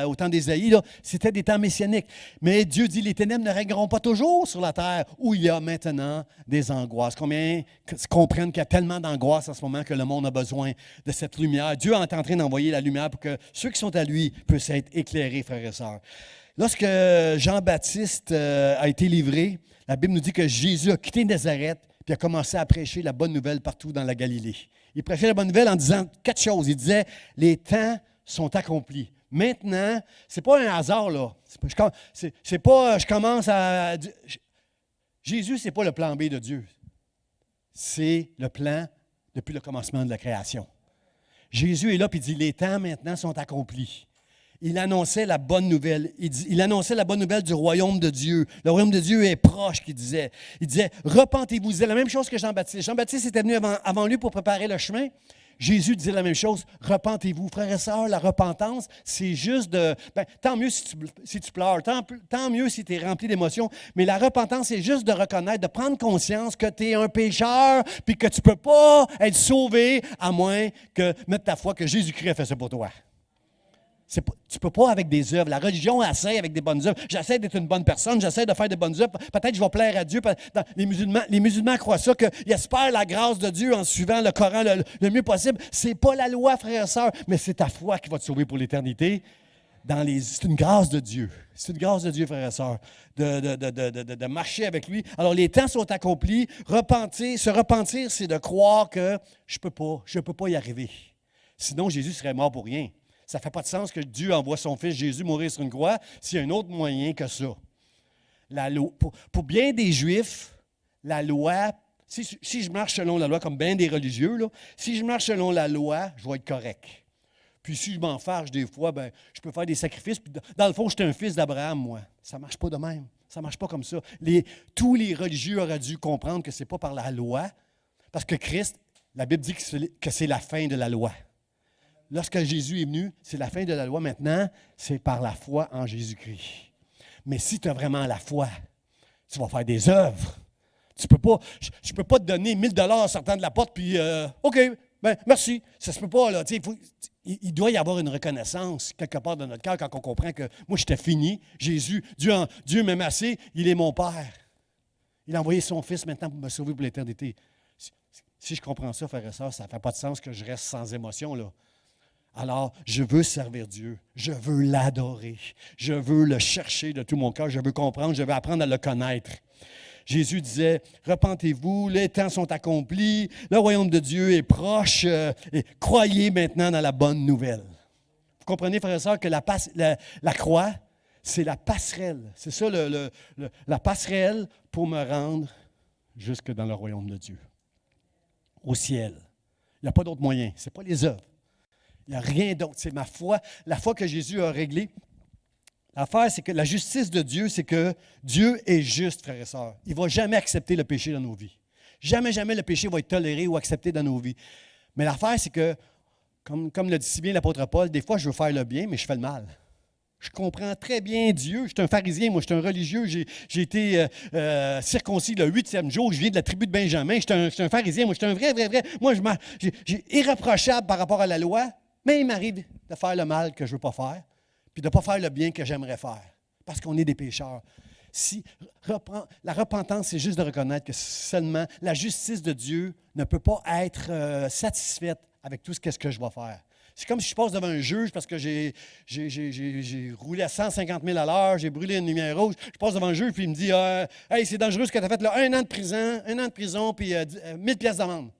au temps d'Ésaïe, c'était des temps messianiques. Mais Dieu dit, les ténèbres ne règneront pas toujours sur la terre où il y a maintenant des angoisses. Combien comprennent qu'il y a tellement d'angoisse en ce moment que le monde a besoin de cette lumière? Dieu est en train d'envoyer la lumière pour que ceux qui sont à lui puissent être éclairés, frères et sœurs. Lorsque Jean-Baptiste a été livré, la Bible nous dit que Jésus a quitté Nazareth puis a commencé à prêcher la bonne nouvelle partout dans la Galilée. Il prêchait la bonne nouvelle en disant 4 choses. Il disait, les temps sont accomplis. Maintenant, ce n'est pas un hasard, là. C'est pas, je commence à... Jésus, ce n'est pas le plan B de Dieu. c'est le plan depuis le commencement de la création. Jésus est là et il dit, les temps maintenant sont accomplis. Il annonçait la bonne nouvelle. Il annonçait la bonne nouvelle du royaume de Dieu. Le royaume de Dieu est proche, qu'il disait. Il disait, repentez-vous. Il disait la même chose que Jean-Baptiste. Jean-Baptiste était venu avant lui pour préparer le chemin. Jésus disait la même chose, repentez-vous. Frères et sœurs, la repentance, c'est juste de... tant mieux si tu pleures, tant mieux si tu es rempli d'émotions, mais la repentance, c'est juste de reconnaître, de prendre conscience que tu es un pécheur, puis que tu ne peux pas être sauvé à moins que mettre ta foi que Jésus-Christ a fait ça pour toi. Tu ne peux pas avec des œuvres. La religion essaie avec des bonnes œuvres. J'essaie d'être une bonne personne, j'essaie de faire des bonnes œuvres. Peut-être que je vais plaire à Dieu. Les musulmans croient ça, qu'ils espèrent la grâce de Dieu en suivant le Coran le mieux possible. Ce n'est pas la loi, frères et sœurs, mais c'est ta foi qui va te sauver pour l'éternité. C'est une grâce de Dieu. C'est une grâce de Dieu, frères et sœurs, de marcher avec lui. Alors, les temps sont accomplis. Se repentir, c'est de croire que je ne peux pas y arriver. Sinon, Jésus serait mort pour rien. Ça ne fait pas de sens que Dieu envoie son Fils Jésus mourir sur une croix s'il y a un autre moyen que ça. Pour bien des Juifs, la loi, si je marche selon la loi, comme bien des religieux, là, si je marche selon la loi, je vais être correct. Puis si je m'enfarge des fois, je peux faire des sacrifices. Puis dans le fond, je suis un fils d'Abraham, moi. Ça ne marche pas de même. Ça ne marche pas comme ça. Tous les religieux auraient dû comprendre que ce n'est pas par la loi, parce que Christ, la Bible dit que c'est la fin de la loi. Lorsque Jésus est venu, c'est la fin de la loi. Maintenant, c'est par la foi en Jésus-Christ. Mais si tu as vraiment la foi, tu vas faire des œuvres. Je ne peux pas te donner 1 000 $ sortant de la porte, puis OK, merci. Ça ne se peut pas, là. Il doit y avoir une reconnaissance quelque part dans notre cœur quand on comprend que moi, j'étais fini. Jésus, Dieu m'aime assez, il est mon Père. Il a envoyé son Fils maintenant pour me sauver pour l'éternité. Si je comprends ça, frères et sœurs, ça ne fait pas de sens que je reste sans émotion, là. Alors, je veux servir Dieu, je veux l'adorer, je veux le chercher de tout mon cœur, je veux comprendre, je veux apprendre à le connaître. Jésus disait, repentez-vous, les temps sont accomplis, le royaume de Dieu est proche, et croyez maintenant dans la bonne nouvelle. Vous comprenez, frères et sœurs, que la croix, c'est la passerelle, c'est ça la passerelle pour me rendre jusque dans le royaume de Dieu, au ciel. Il n'y a pas d'autre moyen, ce n'est pas les œuvres. Il n'y a rien d'autre. C'est ma foi, la foi que Jésus a réglée. L'affaire, c'est que la justice de Dieu, c'est que Dieu est juste, frères et sœurs. Il ne va jamais accepter le péché dans nos vies. Jamais, jamais le péché va être toléré ou accepté dans nos vies. Mais l'affaire, c'est que, comme le dit si bien l'apôtre Paul, des fois, je veux faire le bien, mais je fais le mal. Je comprends très bien Dieu. Je suis un pharisien, moi, je suis un religieux. J'ai été circoncis le 8e jour. Je viens de la tribu de Benjamin. Je suis un pharisien, moi, je suis un vrai. Moi, j'ai irréprochable par rapport à la loi. Mais il m'arrive de faire le mal que je ne veux pas faire, puis de ne pas faire le bien que j'aimerais faire, parce qu'on est des pécheurs. La repentance, c'est juste de reconnaître que seulement la justice de Dieu ne peut pas être satisfaite avec tout ce que je vais faire. C'est comme si je passe devant un juge parce que j'ai roulé à 150 000 à l'heure, j'ai brûlé une lumière rouge. Je passe devant un juge, puis il me dit « Hey, c'est dangereux ce que tu as fait, là, 1 an de prison, puis 1000 pièces d'amende. »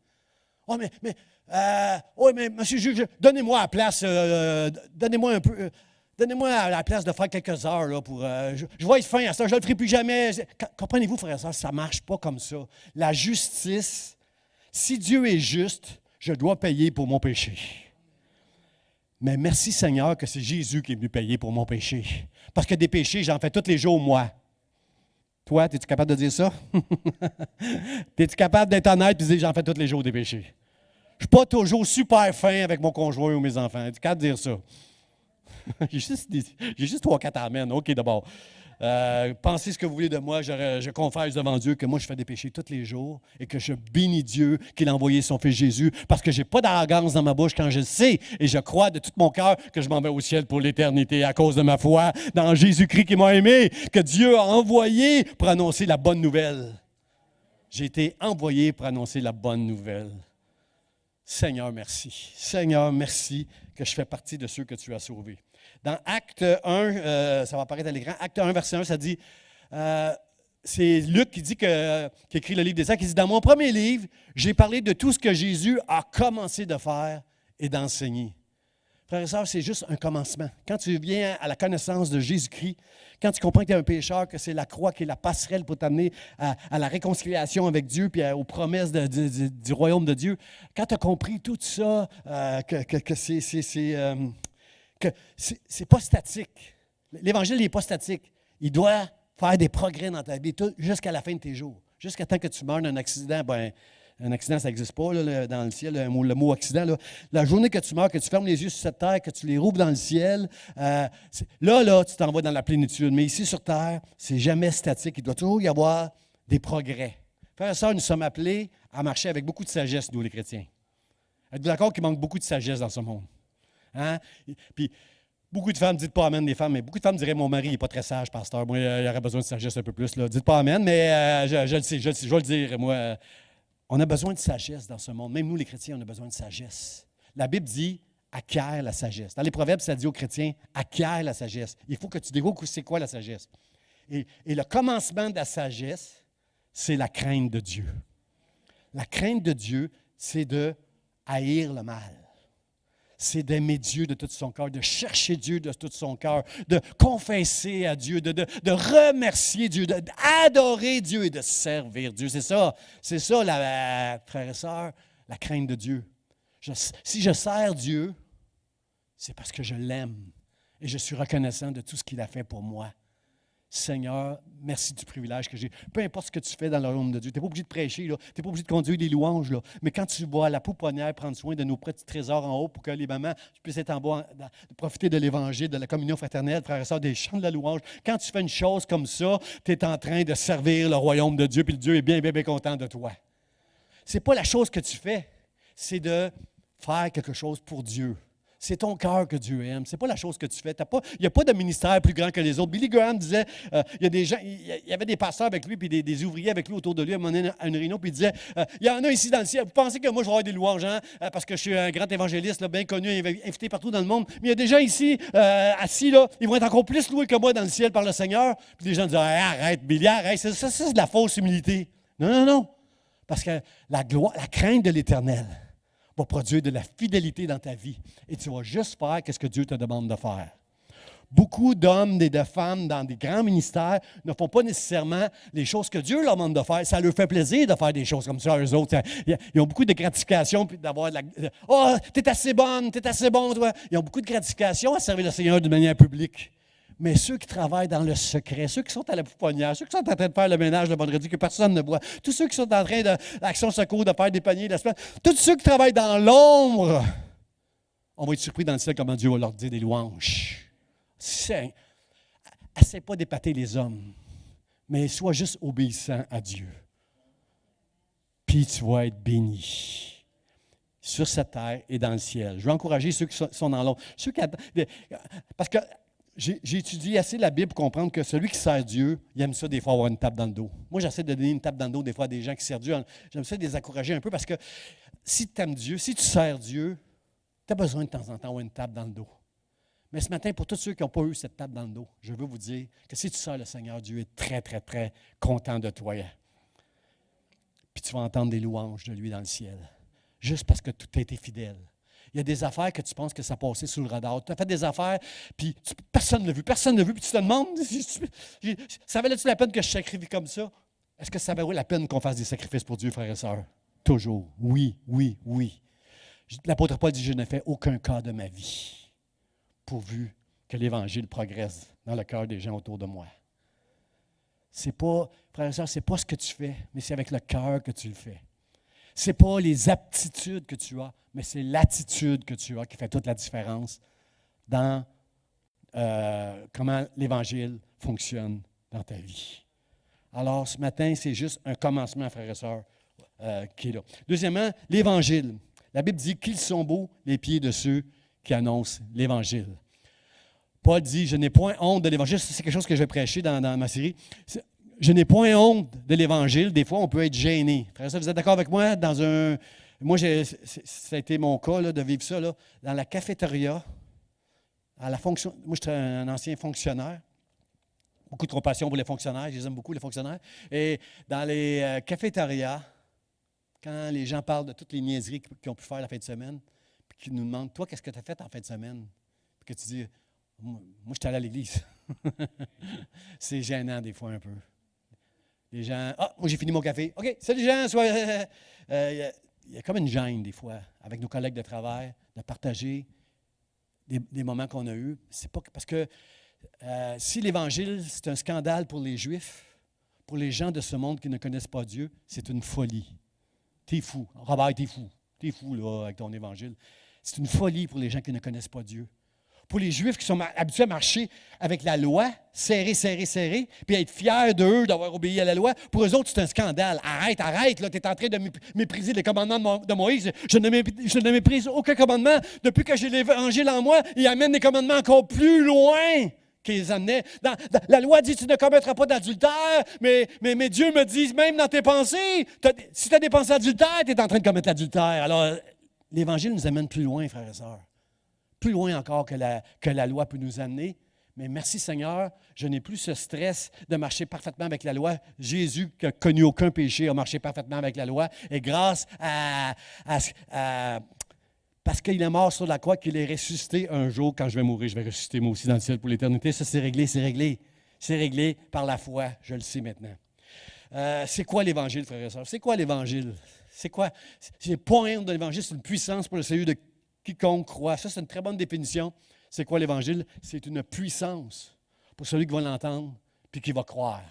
Oh, mais monsieur le juge, donnez-moi la place, donnez-moi un peu, donnez-moi la place de faire quelques heures là, pour. Je vais être fin à ça, je ne le ferai plus jamais. Comprenez-vous, frères et sœurs, ça ne marche pas comme ça. La justice, si Dieu est juste, je dois payer pour mon péché. Mais merci Seigneur que c'est Jésus qui est venu payer pour mon péché. Parce que des péchés, j'en fais tous les jours, moi. Toi, es-tu capable de dire ça? Es-tu capable d'être honnête et de dire j'en fais tous les jours des péchés? Je ne suis pas toujours super fin avec mon conjoint ou mes enfants. Es-tu capable de dire ça? J'ai juste 3-4 amens. OK, d'abord. Pensez ce que vous voulez de moi. Je confesse devant Dieu que moi, je fais des péchés tous les jours et que je bénis Dieu qu'il a envoyé son Fils Jésus parce que je n'ai pas d'arrogance dans ma bouche quand je sais et je crois de tout mon cœur que je m'en vais au ciel pour l'éternité à cause de ma foi dans Jésus-Christ qui m'a aimé, que Dieu a envoyé pour annoncer la bonne nouvelle. J'ai été envoyé pour annoncer la bonne nouvelle. Seigneur, merci. Seigneur, merci que je fais partie de ceux que tu as sauvés. Dans Acte 1, ça va apparaître à l'écran, Acte 1, verset 1, ça dit, c'est Luc qui écrit le livre des Actes, qui dit, dans mon premier livre, j'ai parlé de tout ce que Jésus a commencé de faire et d'enseigner. Frères et sœurs, c'est juste un commencement. Quand tu viens à la connaissance de Jésus-Christ, quand tu comprends que tu es un pécheur, que c'est la croix qui est la passerelle pour t'amener à la réconciliation avec Dieu puis aux promesses du royaume de Dieu, quand tu as compris tout ça, que c'est pas statique. L'Évangile n'est pas statique. Il doit faire des progrès dans ta vie jusqu'à la fin de tes jours. Jusqu'à temps que tu meurs d'un accident, un accident, ça n'existe pas là, dans le ciel, le mot accident. Là. La journée que tu meurs, que tu fermes les yeux sur cette terre, que tu les rouvres dans le ciel, là, tu t'en vas dans la plénitude. Mais ici sur terre, c'est jamais statique. Il doit toujours y avoir des progrès. Frères et sœurs, nous sommes appelés à marcher avec beaucoup de sagesse, nous les chrétiens. Êtes-vous d'accord qu'il manque beaucoup de sagesse dans ce monde? Hein? Puis, beaucoup de femmes, dites pas amen des femmes, mais beaucoup de femmes diraient mon mari n'est pas très sage, pasteur. Moi, il aurait besoin de sagesse un peu plus. Là. Dites pas amen, mais je le sais, je vais le dire, moi. On a besoin de sagesse dans ce monde. Même nous, les chrétiens, on a besoin de sagesse. La Bible dit acquiert la sagesse. Dans les Proverbes, ça dit aux chrétiens acquiert la sagesse. Il faut que tu découvres c'est quoi la sagesse. Et le commencement de la sagesse, c'est la crainte de Dieu. La crainte de Dieu, c'est de haïr le mal. C'est d'aimer Dieu de tout son cœur, de chercher Dieu de tout son cœur, de confesser à Dieu, de remercier Dieu, d'adorer Dieu et de servir Dieu. C'est ça, frères et sœurs, la crainte de Dieu. Si je sers Dieu, c'est parce que je l'aime et je suis reconnaissant de tout ce qu'il a fait pour moi. Seigneur, merci du privilège que j'ai. Peu importe ce que tu fais dans le royaume de Dieu, tu n'es pas obligé de prêcher, tu n'es pas obligé de conduire des louanges, là. Mais quand tu vas à la pouponnière prendre soin de nos petits trésors en haut pour que les mamans puissent être en bas, profiter de l'Évangile, de la communion fraternelle, frères et sœurs, des chants de la louange, quand tu fais une chose comme ça, tu es en train de servir le royaume de Dieu, puis Dieu est bien, bien, bien content de toi. Ce n'est pas la chose que tu fais, c'est de faire quelque chose pour Dieu. C'est ton cœur que Dieu aime. Ce n'est pas la chose que tu fais. Il n'y a pas de ministère plus grand que les autres. Billy Graham disait, il y a des gens, il y avait des pasteurs avec lui, puis des ouvriers avec lui autour de lui, à un moment donné, à une réunion, puis il disait, il y en a ici dans le ciel. Vous pensez que moi, je vais avoir des louanges, hein, parce que je suis un grand évangéliste, là, bien connu, invité partout dans le monde. Mais il y a des gens ici, assis, là, ils vont être encore plus loués que moi dans le ciel par le Seigneur. Puis les gens disent, arrête, Billy, arrête, ça c'est de la fausse humilité. Non. Parce que la crainte de l'Éternel va produire de la fidélité dans ta vie. Et tu vas juste faire ce que Dieu te demande de faire. Beaucoup d'hommes et de femmes dans des grands ministères ne font pas nécessairement les choses que Dieu leur demande de faire. Ça leur fait plaisir de faire des choses comme ça, eux autres. Ils ont beaucoup de gratification, puis d'avoir « Oh, t'es assez bonne, t'es assez bon, toi. » Ils ont beaucoup de gratification à servir le Seigneur d'une manière publique. Mais ceux qui travaillent dans le secret, ceux qui sont à la pouponnière, ceux qui sont en train de faire le ménage le vendredi que personne ne voit, tous ceux qui sont en train d'Action Secours, de faire des paniers la semaine, tous ceux qui travaillent dans l'ombre, on va être surpris dans le ciel comment Dieu va leur dire des louanges. Essaie pas d'épater les hommes, mais sois juste obéissant à Dieu. Puis tu vas être béni sur cette terre et dans le ciel. Je veux encourager ceux qui sont dans l'ombre. Parce que j'ai étudié assez la Bible pour comprendre que celui qui sert Dieu, il aime ça des fois avoir une tape dans le dos. Moi, j'essaie de donner une tape dans le dos des fois à des gens qui servent Dieu. J'aime ça de les encourager un peu parce que si tu aimes Dieu, si tu sers Dieu, tu as besoin de temps en temps d'avoir une tape dans le dos. Mais ce matin, pour tous ceux qui n'ont pas eu cette tape dans le dos, je veux vous dire que si tu sers le Seigneur, Dieu est très, très, très content de toi. Puis tu vas entendre des louanges de lui dans le ciel, juste parce que tu as été fidèle. Il y a des affaires que tu penses que ça passait sous le radar. Tu as fait des affaires, puis personne ne l'a vu, puis tu te demandes, ça valait-tu la peine que je sacrifie comme ça? Est-ce que ça valait la peine qu'on fasse des sacrifices pour Dieu, frères et sœurs? Toujours. Oui. L'apôtre Paul dit, je n'ai fait aucun cas de ma vie, pourvu que l'Évangile progresse dans le cœur des gens autour de moi. C'est pas, frères et sœurs, c'est pas ce que tu fais, mais c'est avec le cœur que tu le fais. Ce n'est pas les aptitudes que tu as, mais c'est l'attitude que tu as qui fait toute la différence dans comment l'Évangile fonctionne dans ta vie. Alors, ce matin, c'est juste un commencement, frères et sœurs, qui est là. Deuxièmement, l'Évangile. La Bible dit qu'ils sont beaux les pieds de ceux qui annoncent l'Évangile. Paul dit, je n'ai point honte de l'Évangile. C'est quelque chose que je vais prêcher dans ma série. Je n'ai point honte de l'Évangile. Des fois, on peut être gêné. Frère, vous êtes d'accord avec moi? Moi, ça a été mon cas là, de vivre ça là, dans la cafétéria, à la fonction. Moi, je suis un ancien fonctionnaire. Beaucoup de compassion pour les fonctionnaires. Je les aime beaucoup, les fonctionnaires. Et dans les cafétérias, quand les gens parlent de toutes les niaiseries qu'ils ont pu faire la fin de semaine, puis qui nous demande, toi, qu'est-ce que tu as fait en fin de semaine? Puis que tu dis, moi, je suis allé à l'église. C'est gênant des fois un peu. Les gens, moi j'ai fini mon café. OK, salut Jean. Il y a comme une gêne des fois avec nos collègues de travail de partager des moments qu'on a eus. C'est pas parce que si l'Évangile, c'est un scandale pour les Juifs, pour les gens de ce monde qui ne connaissent pas Dieu, c'est une folie. T'es fou. Robert, t'es fou. T'es fou là, avec ton Évangile. C'est une folie pour les gens qui ne connaissent pas Dieu. Pour les Juifs qui sont habitués à marcher avec la loi, serré, puis être fiers d'eux, d'avoir obéi à la loi, pour eux autres, c'est un scandale. Arrête, là, tu es en train de mépriser les commandements de Moïse. Je ne méprise aucun commandement. Depuis que j'ai l'Évangile en moi, il amène des commandements encore plus loin qu'ils amenaient. La loi dit, tu ne commettras pas d'adultère, mais Dieu me dit, même dans tes pensées, si tu as des pensées adultères, tu es en train de commettre l'adultère. Alors, l'Évangile nous amène plus loin, frères et sœurs. Plus loin encore que la loi peut nous amener. Mais merci Seigneur, je n'ai plus ce stress de marcher parfaitement avec la loi. Jésus, qui n'a connu aucun péché, a marché parfaitement avec la loi. Et grâce parce qu'il est mort sur la croix, qu'il est ressuscité un jour, quand je vais mourir, je vais ressusciter moi aussi dans le ciel pour l'éternité. Ça, c'est réglé. C'est réglé par la foi, je le sais maintenant. C'est quoi l'Évangile, frères et sœurs? C'est quoi l'Évangile? C'est quoi? C'est le point de l'Évangile, c'est une puissance pour le salut de quiconque croit. Ça, c'est une très bonne définition. C'est quoi l'Évangile? C'est une puissance pour celui qui va l'entendre puis qui va croire.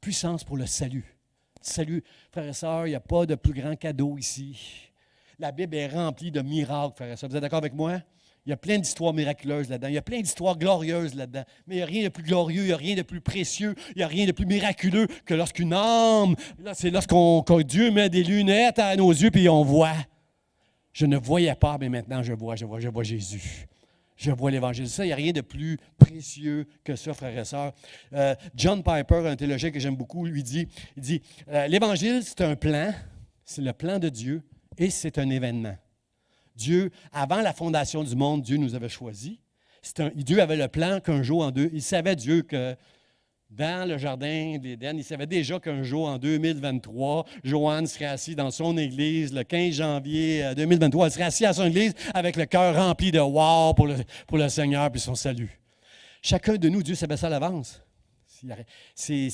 Puissance pour le salut. Salut, frères et sœurs, il n'y a pas de plus grand cadeau ici. La Bible est remplie de miracles, frères et sœurs. Vous êtes d'accord avec moi? Il y a plein d'histoires miraculeuses là-dedans. Il y a plein d'histoires glorieuses là-dedans. Mais il n'y a rien de plus glorieux, il n'y a rien de plus précieux, il n'y a rien de plus miraculeux que lorsqu'une âme, là, c'est que Dieu met des lunettes à nos yeux puis on voit. Je ne voyais pas, mais maintenant je vois Jésus. Je vois l'Évangile. Ça, il n'y a rien de plus précieux que ça, frères et sœurs. John Piper, un théologien que j'aime beaucoup, il dit, l'Évangile, c'est un plan, c'est le plan de Dieu et c'est un événement. Dieu, avant la fondation du monde, Dieu nous avait choisis. Dieu avait le plan qu'un jour en deux, il savait Dieu que dans le jardin d'Éden, il savait déjà qu'un jour, en 2023, Joanne serait assis dans son église le 15 janvier 2023. Elle serait assise à son église avec le cœur rempli de « wow » pour le Seigneur et son salut. Chacun de nous, Dieu savait ça à l'avance. C'est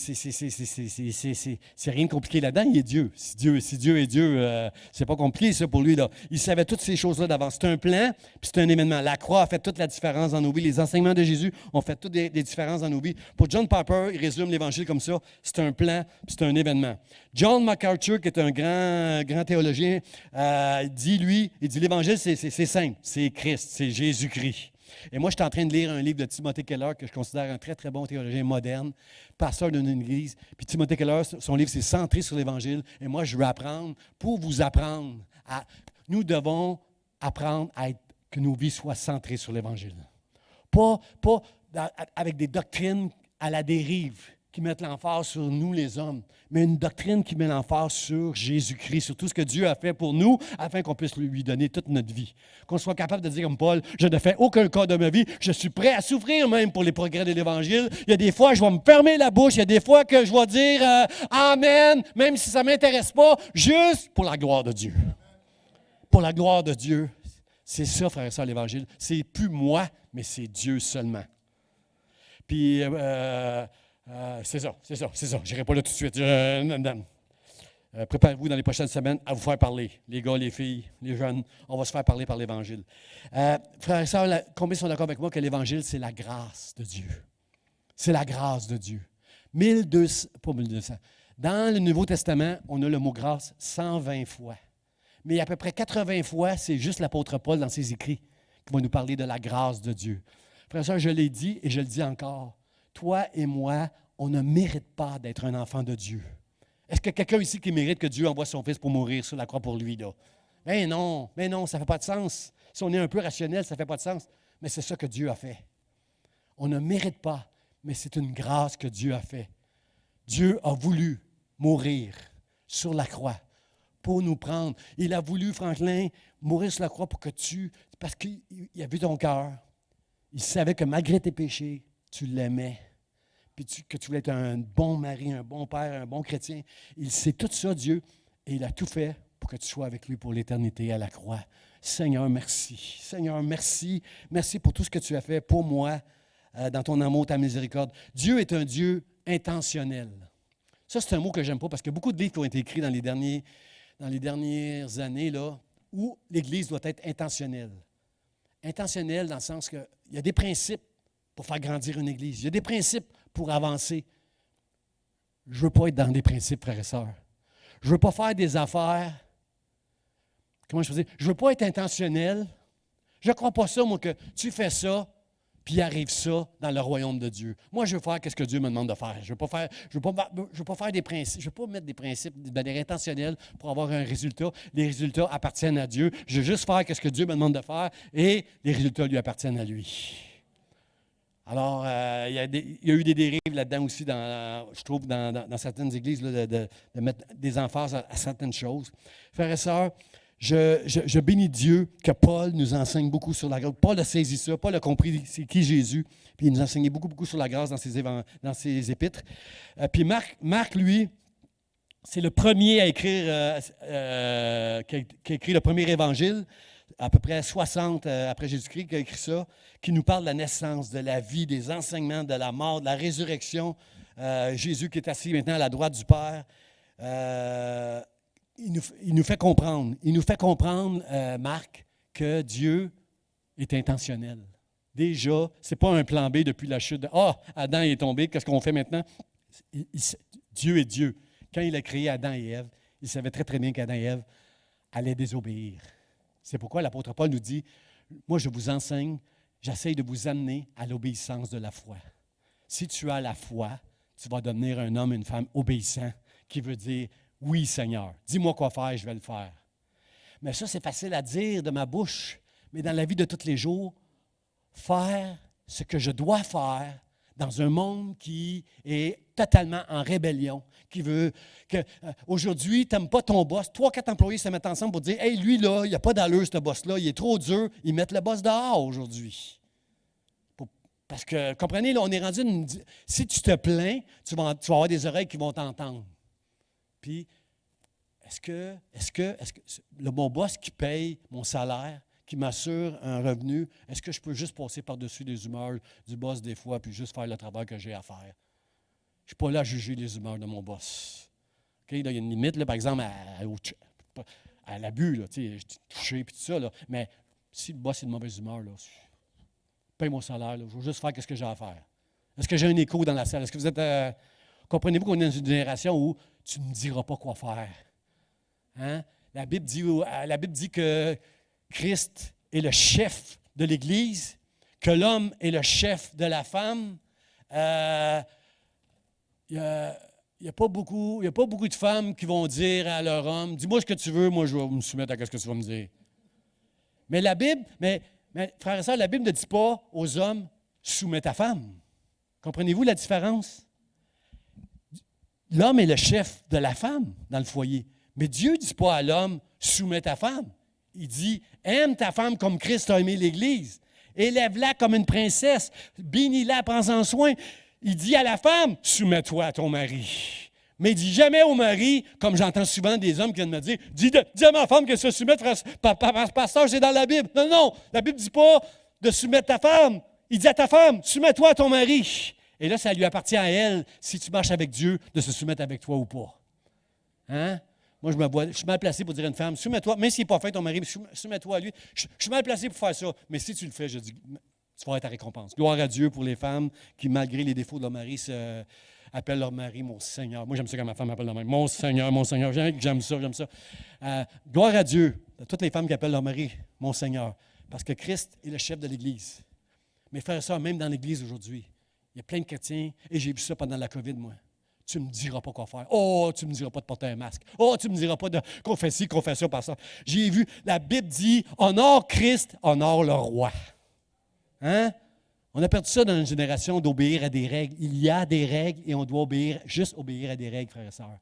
rien de compliqué là-dedans, il est Dieu. Si Dieu est Dieu, c'est pas compliqué ça pour lui. Là. Il savait toutes ces choses-là d'avance. C'est un plan, puis c'est un événement. La croix a fait toute la différence dans nos vies. Les enseignements de Jésus ont fait toutes les différences dans nos vies. Pour John Piper, il résume l'Évangile comme ça. C'est un plan, puis c'est un événement. John MacArthur, qui est un grand théologien, dit l'Évangile, c'est simple. C'est Christ, c'est Jésus-Christ. Et moi, je suis en train de lire un livre de Timothée Keller que je considère un très, très bon théologien moderne, pasteur d'une église. Puis Timothée Keller, son livre, c'est centré sur l'Évangile. Et moi, je veux apprendre, pour vous apprendre, nous devons apprendre que nos vies soient centrées sur l'Évangile. Pas avec des doctrines à la dérive qui mettent l'emphase sur nous, les hommes, mais une doctrine qui met l'emphase sur Jésus-Christ, sur tout ce que Dieu a fait pour nous, afin qu'on puisse lui donner toute notre vie. Qu'on soit capable de dire comme Paul, je ne fais aucun cas de ma vie, je suis prêt à souffrir même pour les progrès de l'Évangile. Il y a des fois, je vais me fermer la bouche, il y a des fois que je vais dire Amen, même si ça ne m'intéresse pas, juste pour la gloire de Dieu. Pour la gloire de Dieu. C'est ça, frère et sœurs, l'Évangile. C'est plus moi, mais c'est Dieu seulement. Puis, c'est ça. Je n'irai pas là tout de suite. Préparez-vous dans les prochaines semaines à vous faire parler. Les gars, les filles, les jeunes, on va se faire parler par l'Évangile. Frères et sœurs, combien sont d'accord avec moi que l'Évangile, c'est la grâce de Dieu? C'est la grâce de Dieu. 1200. Dans le Nouveau Testament, on a le mot grâce 120 fois. Mais à peu près 80 fois, c'est juste l'apôtre Paul dans ses écrits qui va nous parler de la grâce de Dieu. Frères et sœurs, je l'ai dit et je le dis encore. Toi et moi, on ne mérite pas d'être un enfant de Dieu. Est-ce qu'il y a quelqu'un ici qui mérite que Dieu envoie son Fils pour mourir sur la croix pour lui, là? Mais non, ça ne fait pas de sens. Si on est un peu rationnel, ça ne fait pas de sens. Mais c'est ça que Dieu a fait. On ne mérite pas, mais c'est une grâce que Dieu a fait. Dieu a voulu mourir sur la croix pour nous prendre. Il a voulu, Franklin, mourir sur la croix parce qu'il a vu ton cœur. Il savait que malgré tes péchés, tu l'aimais, puis que tu voulais être un bon mari, un bon père, un bon chrétien. Il sait tout ça, Dieu, et il a tout fait pour que tu sois avec lui pour l'éternité à la croix. Seigneur, merci. Seigneur, merci. Merci pour tout ce que tu as fait pour moi dans ton amour, ta miséricorde. Dieu est un Dieu intentionnel. Ça, c'est un mot que j'aime pas parce qu'il y a beaucoup de livres qui ont été écrits dans les dernières années là, où l'Église doit être intentionnelle. Intentionnelle dans le sens qu'il y a des principes pour faire grandir une Église. Il y a des principes pour avancer. Je ne veux pas être dans des principes, frères et sœurs. Je ne veux pas faire des affaires. Comment je peux dire? Je ne veux pas être intentionnel. Je ne crois pas ça, moi, que tu fais ça, puis il arrive ça dans le royaume de Dieu. Moi, je veux faire ce que Dieu me demande de faire. Je ne veux pas faire des principes. Je ne veux pas mettre des principes de manière intentionnelle pour avoir un résultat. Les résultats appartiennent à Dieu. Je veux juste faire ce que Dieu me demande de faire et les résultats lui appartiennent à lui. Alors, il y a eu des dérives là-dedans aussi, je trouve, dans certaines églises, là, de mettre des emphases à certaines choses. Frères et sœurs, je bénis Dieu que Paul nous enseigne beaucoup sur la grâce. Paul a saisi ça, Paul a compris c'est qui Jésus, puis il nous enseignait beaucoup sur la grâce dans ses épîtres. Puis Marc, lui, c'est le premier à écrire, qui a écrit le premier évangile, à peu près 60 après Jésus-Christ, qui a écrit ça, qui nous parle de la naissance, de la vie, des enseignements, de la mort, de la résurrection. Jésus qui est assis maintenant à la droite du Père. Il nous fait comprendre, Marc, que Dieu est intentionnel. Déjà, ce n'est pas un plan B depuis la chute. Adam est tombé, qu'est-ce qu'on fait maintenant? Dieu est Dieu. Quand il a créé Adam et Ève, il savait très, très bien qu'Adam et Ève allaient désobéir. C'est pourquoi l'apôtre Paul nous dit, moi je vous enseigne, j'essaie de vous amener à l'obéissance de la foi. Si tu as la foi, tu vas devenir un homme, une femme obéissant, qui veut dire, oui Seigneur, dis-moi quoi faire, je vais le faire. Mais ça, c'est facile à dire de ma bouche, mais dans la vie de tous les jours, faire ce que je dois faire dans un monde qui est totalement en rébellion, qui veut que aujourd'hui, tu n'aimes pas ton boss, 3-4 employés se mettent ensemble pour dire « Hey, lui, là, il n'y a pas d'allure, ce boss-là, il est trop dur, ils mettent le boss dehors aujourd'hui. » Parce que, comprenez, là, on est rendu si tu te plains, tu vas avoir des oreilles qui vont t'entendre. Puis, est-ce que mon boss qui paye mon salaire, qui m'assure un revenu, est-ce que je peux juste passer par-dessus les humeurs du boss des fois, puis juste faire le travail que j'ai à faire? Je ne suis pas là à juger les humeurs de mon boss. Okay? Là, il y a une limite, là, par exemple, à l'abus, là, je suis touché, puis tout ça, là. Mais si le boss est de mauvaise humeur, là, paye mon salaire, là, je veux juste faire ce que j'ai à faire. Est-ce que j'ai un écho dans la salle? Est-ce que vous êtes... comprenez-vous qu'on est dans une génération où tu ne me diras pas quoi faire? Hein? La Bible dit que Christ est le chef de l'Église, que l'homme est le chef de la femme. Il n'y a pas beaucoup de femmes qui vont dire à leur homme, dis-moi ce que tu veux, moi je vais me soumettre à ce que tu vas me dire. Mais la Bible, mais frères et sœurs, la Bible ne dit pas aux hommes, soumets ta femme. Comprenez-vous la différence? L'homme est le chef de la femme dans le foyer. Mais Dieu ne dit pas à l'homme, soumets ta femme. Il dit, aime ta femme comme Christ a aimé l'Église. Élève-la comme une princesse. Bénis-la, prends-en soin. Il dit à la femme, soumets-toi à ton mari. Mais il ne dit jamais au mari, comme j'entends souvent des hommes qui viennent me dire, dis à ma femme qu'elle se soumette, pasteur, c'est dans la Bible. Non, la Bible ne dit pas de soumettre ta femme. Il dit à ta femme, soumets-toi à ton mari. Et là, ça lui appartient à elle, si tu marches avec Dieu, de se soumettre avec toi ou pas. Hein? Moi, je suis mal placé pour dire à une femme, soumets-toi, même s'il n'est pas fait ton mari, soumets-toi à lui. Je suis mal placé pour faire ça. Mais si tu le fais, je dis, tu vas avoir ta récompense. Gloire à Dieu pour les femmes qui, malgré les défauts de leur mari, appellent leur mari mon Seigneur. Moi, j'aime ça quand ma femme m'appelle leur mari. Mon Seigneur, mon Seigneur. J'aime ça. Gloire à Dieu à toutes les femmes qui appellent leur mari mon Seigneur. Parce que Christ est le chef de l'Église. Mes frères et sœurs, même dans l'Église aujourd'hui, il y a plein de chrétiens, et j'ai vu ça pendant la COVID, moi. Tu ne me diras pas quoi faire. Oh, tu ne me diras pas de porter un masque. Oh, tu ne me diras pas de qu'on fait ci, qu'on fait ça, par ça. J'ai vu, la Bible dit, honore Christ, honore le roi. Hein? On a perdu ça dans une génération d'obéir à des règles. Il y a des règles et on doit juste obéir à des règles, frères et sœurs.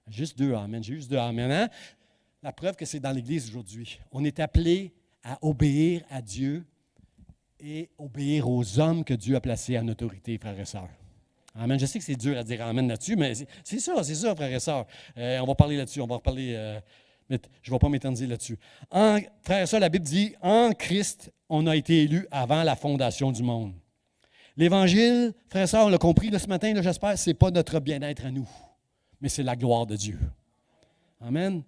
Juste deux amen. J'ai juste deux amen. Hein? La preuve que c'est dans l'Église aujourd'hui. On est appelé à obéir à Dieu et obéir aux hommes que Dieu a placés en autorité, frères et sœurs. Amen. Je sais que c'est dur à dire amen là-dessus, mais c'est ça, frères et sœurs. On va parler là-dessus. On va reparler Mais je ne vais pas m'éterniser là-dessus. Frère et sœurs, la Bible dit, en Christ, on a été élus avant la fondation du monde. L'Évangile, frère et sœurs, on l'a compris là, ce matin, là, j'espère, ce n'est pas notre bien-être à nous, mais c'est la gloire de Dieu. Amen.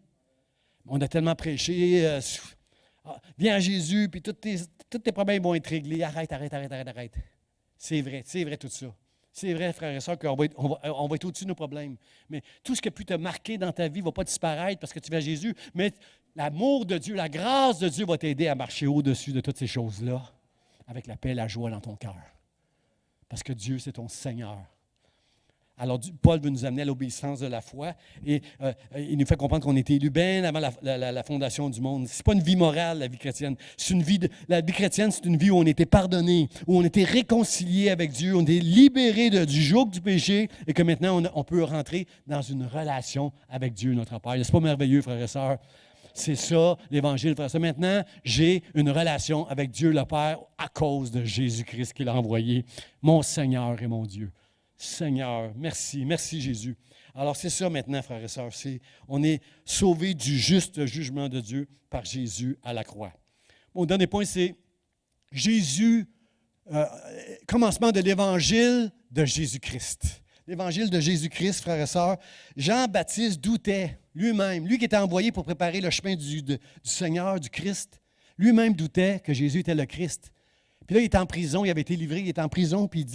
On a tellement prêché, viens à Jésus, puis tous tes problèmes vont être réglés. Arrête. C'est vrai tout ça. C'est vrai, frères et sœurs, qu'on va être au-dessus de nos problèmes. Mais tout ce qui a pu te marquer dans ta vie ne va pas disparaître parce que tu vas à Jésus, mais l'amour de Dieu, la grâce de Dieu va t'aider à marcher au-dessus de toutes ces choses-là avec la paix et la joie dans ton cœur. Parce que Dieu, c'est ton Seigneur. Alors, Paul veut nous amener à l'obéissance de la foi et il nous fait comprendre qu'on a été élus bien avant la fondation du monde. Ce n'est pas une vie morale, la vie chrétienne. La vie chrétienne, c'est une vie où on était pardonné, où on était réconcilié avec Dieu, on était libéré du joug du péché et que maintenant, on peut rentrer dans une relation avec Dieu, notre Père. C'est pas merveilleux, frères et sœurs? C'est ça, l'Évangile, frères et sœurs. Maintenant, j'ai une relation avec Dieu le Père à cause de Jésus-Christ qu'il a envoyé, mon Seigneur et mon Dieu. Seigneur, merci Jésus. Alors c'est ça maintenant, frères et sœurs, on est sauvés du juste jugement de Dieu par Jésus à la croix. Mon dernier point, c'est Jésus, commencement de l'Évangile de Jésus-Christ. L'Évangile de Jésus-Christ, frères et sœurs, Jean-Baptiste doutait lui-même, lui qui était envoyé pour préparer le chemin du Seigneur, du Christ, lui-même doutait que Jésus était le Christ. Puis là, il est en prison, il avait été livré, il est en prison, puis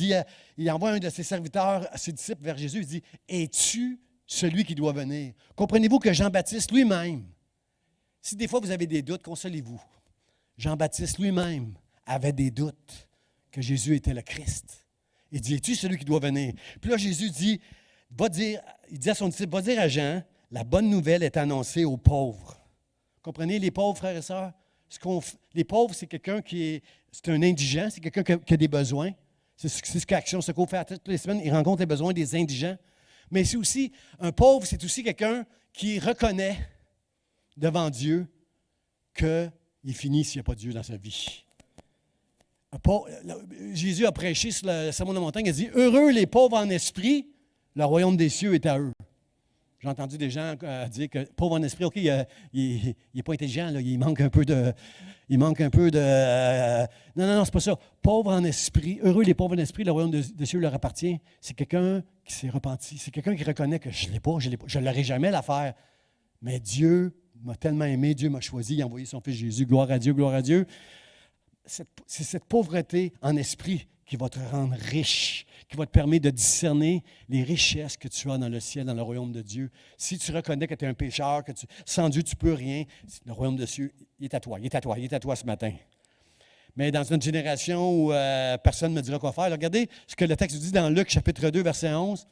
il envoie un de ses serviteurs, ses disciples vers Jésus, il dit, « Es-tu celui qui doit venir? » Comprenez-vous que Jean-Baptiste lui-même, si des fois vous avez des doutes, consolez-vous. Jean-Baptiste lui-même avait des doutes que Jésus était le Christ. Il dit, « Es-tu celui qui doit venir? » Puis là, Jésus dit, il dit à son disciple, « Va dire à Jean, la bonne nouvelle est annoncée aux pauvres. » Comprenez, les pauvres, frères et sœurs? Les pauvres, c'est quelqu'un c'est un indigent, c'est quelqu'un qui a des besoins. C'est ce qu'Action Secours fait toutes les semaines. Il rencontre les besoins des indigents. Mais c'est aussi, un pauvre, c'est aussi quelqu'un qui reconnaît devant Dieu qu'il finit s'il n'y a pas Dieu dans sa vie. Jésus a prêché sur le sermon de la montagne, il a dit, « Heureux les pauvres en esprit, le royaume des cieux est à eux. » J'ai entendu des gens dire que pauvre en esprit, OK, il n'est pas intelligent, là, il manque un peu de. Non, c'est pas ça. Pauvre en esprit, heureux les pauvres en esprit, le royaume des cieux leur appartient. C'est quelqu'un qui s'est repenti. C'est quelqu'un qui reconnaît que je ne l'ai pas, je ne l'aurai jamais l'affaire. Mais Dieu m'a tellement aimé, Dieu m'a choisi, il a envoyé son Fils Jésus. Gloire à Dieu, gloire à Dieu. C'est cette pauvreté en esprit qui va te rendre riche, qui va te permettre de discerner les richesses que tu as dans le ciel, dans le royaume de Dieu. Si tu reconnais que tu es un pécheur, que sans Dieu, tu ne peux rien, le royaume de Dieu, il est à toi ce matin. Mais dans une génération où personne ne me dira quoi faire, regardez ce que le texte dit dans Luc, chapitre 2, verset 11.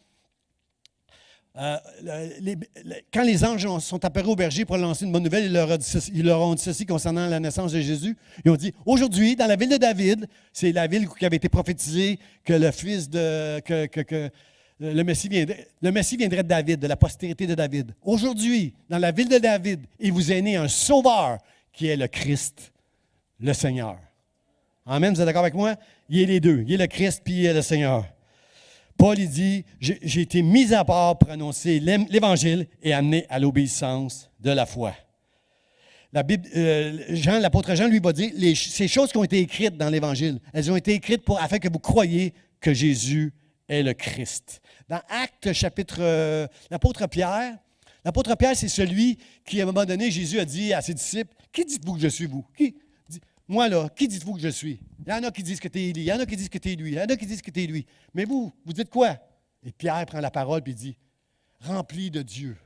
Quand les anges sont apparus au berger pour lancer une bonne nouvelle, ils leur ont dit ceci concernant la naissance de Jésus. Ils ont dit, aujourd'hui, dans la ville de David, c'est la ville qui avait été prophétisée que le fils le Messie viendrait de David, de la postérité de David. Aujourd'hui, dans la ville de David, il vous est né un sauveur qui est le Christ, le Seigneur. Amen, vous êtes d'accord avec moi? Il est les deux, il est le Christ puis il est le Seigneur. Paul, il dit, j'ai été mis à part pour annoncer l'Évangile et amener à l'obéissance de la foi. La Bible, l'apôtre Jean lui va dire, ces choses qui ont été écrites dans l'Évangile, elles ont été écrites afin que vous croyiez que Jésus est le Christ. Dans Actes, chapitre, l'apôtre Pierre, c'est celui qui, à un moment donné, Jésus a dit à ses disciples, « Qui dites-vous que je suis, vous? Moi, là, qui dites-vous que je suis? Il y en a qui disent que tu es Élie, il y en a qui disent que tu es lui, il y en a qui disent que tu es lui. Mais vous dites quoi? » Et Pierre prend la parole et dit, « Rempli de Dieu,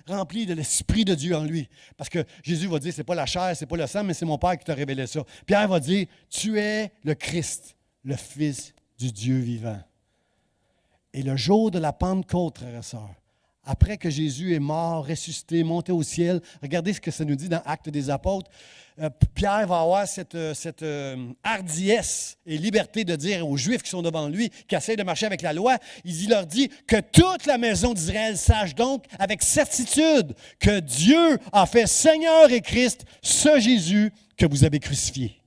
rempli de l'Esprit de Dieu en lui. » Parce que Jésus va dire, ce n'est pas la chair, ce n'est pas le sang, mais c'est mon Père qui t'a révélé ça. Pierre va dire, « Tu es le Christ, le Fils du Dieu vivant. » Et le jour de la Pentecôte, frères et sœurs, après que Jésus est mort, ressuscité, monté au ciel, regardez ce que ça nous dit dans Actes des Apôtres. Pierre va avoir cette hardiesse et liberté de dire aux Juifs qui sont devant lui, qui essayent de marcher avec la loi, il leur dit que toute la maison d'Israël sache donc avec certitude que Dieu a fait Seigneur et Christ ce Jésus que vous avez crucifié.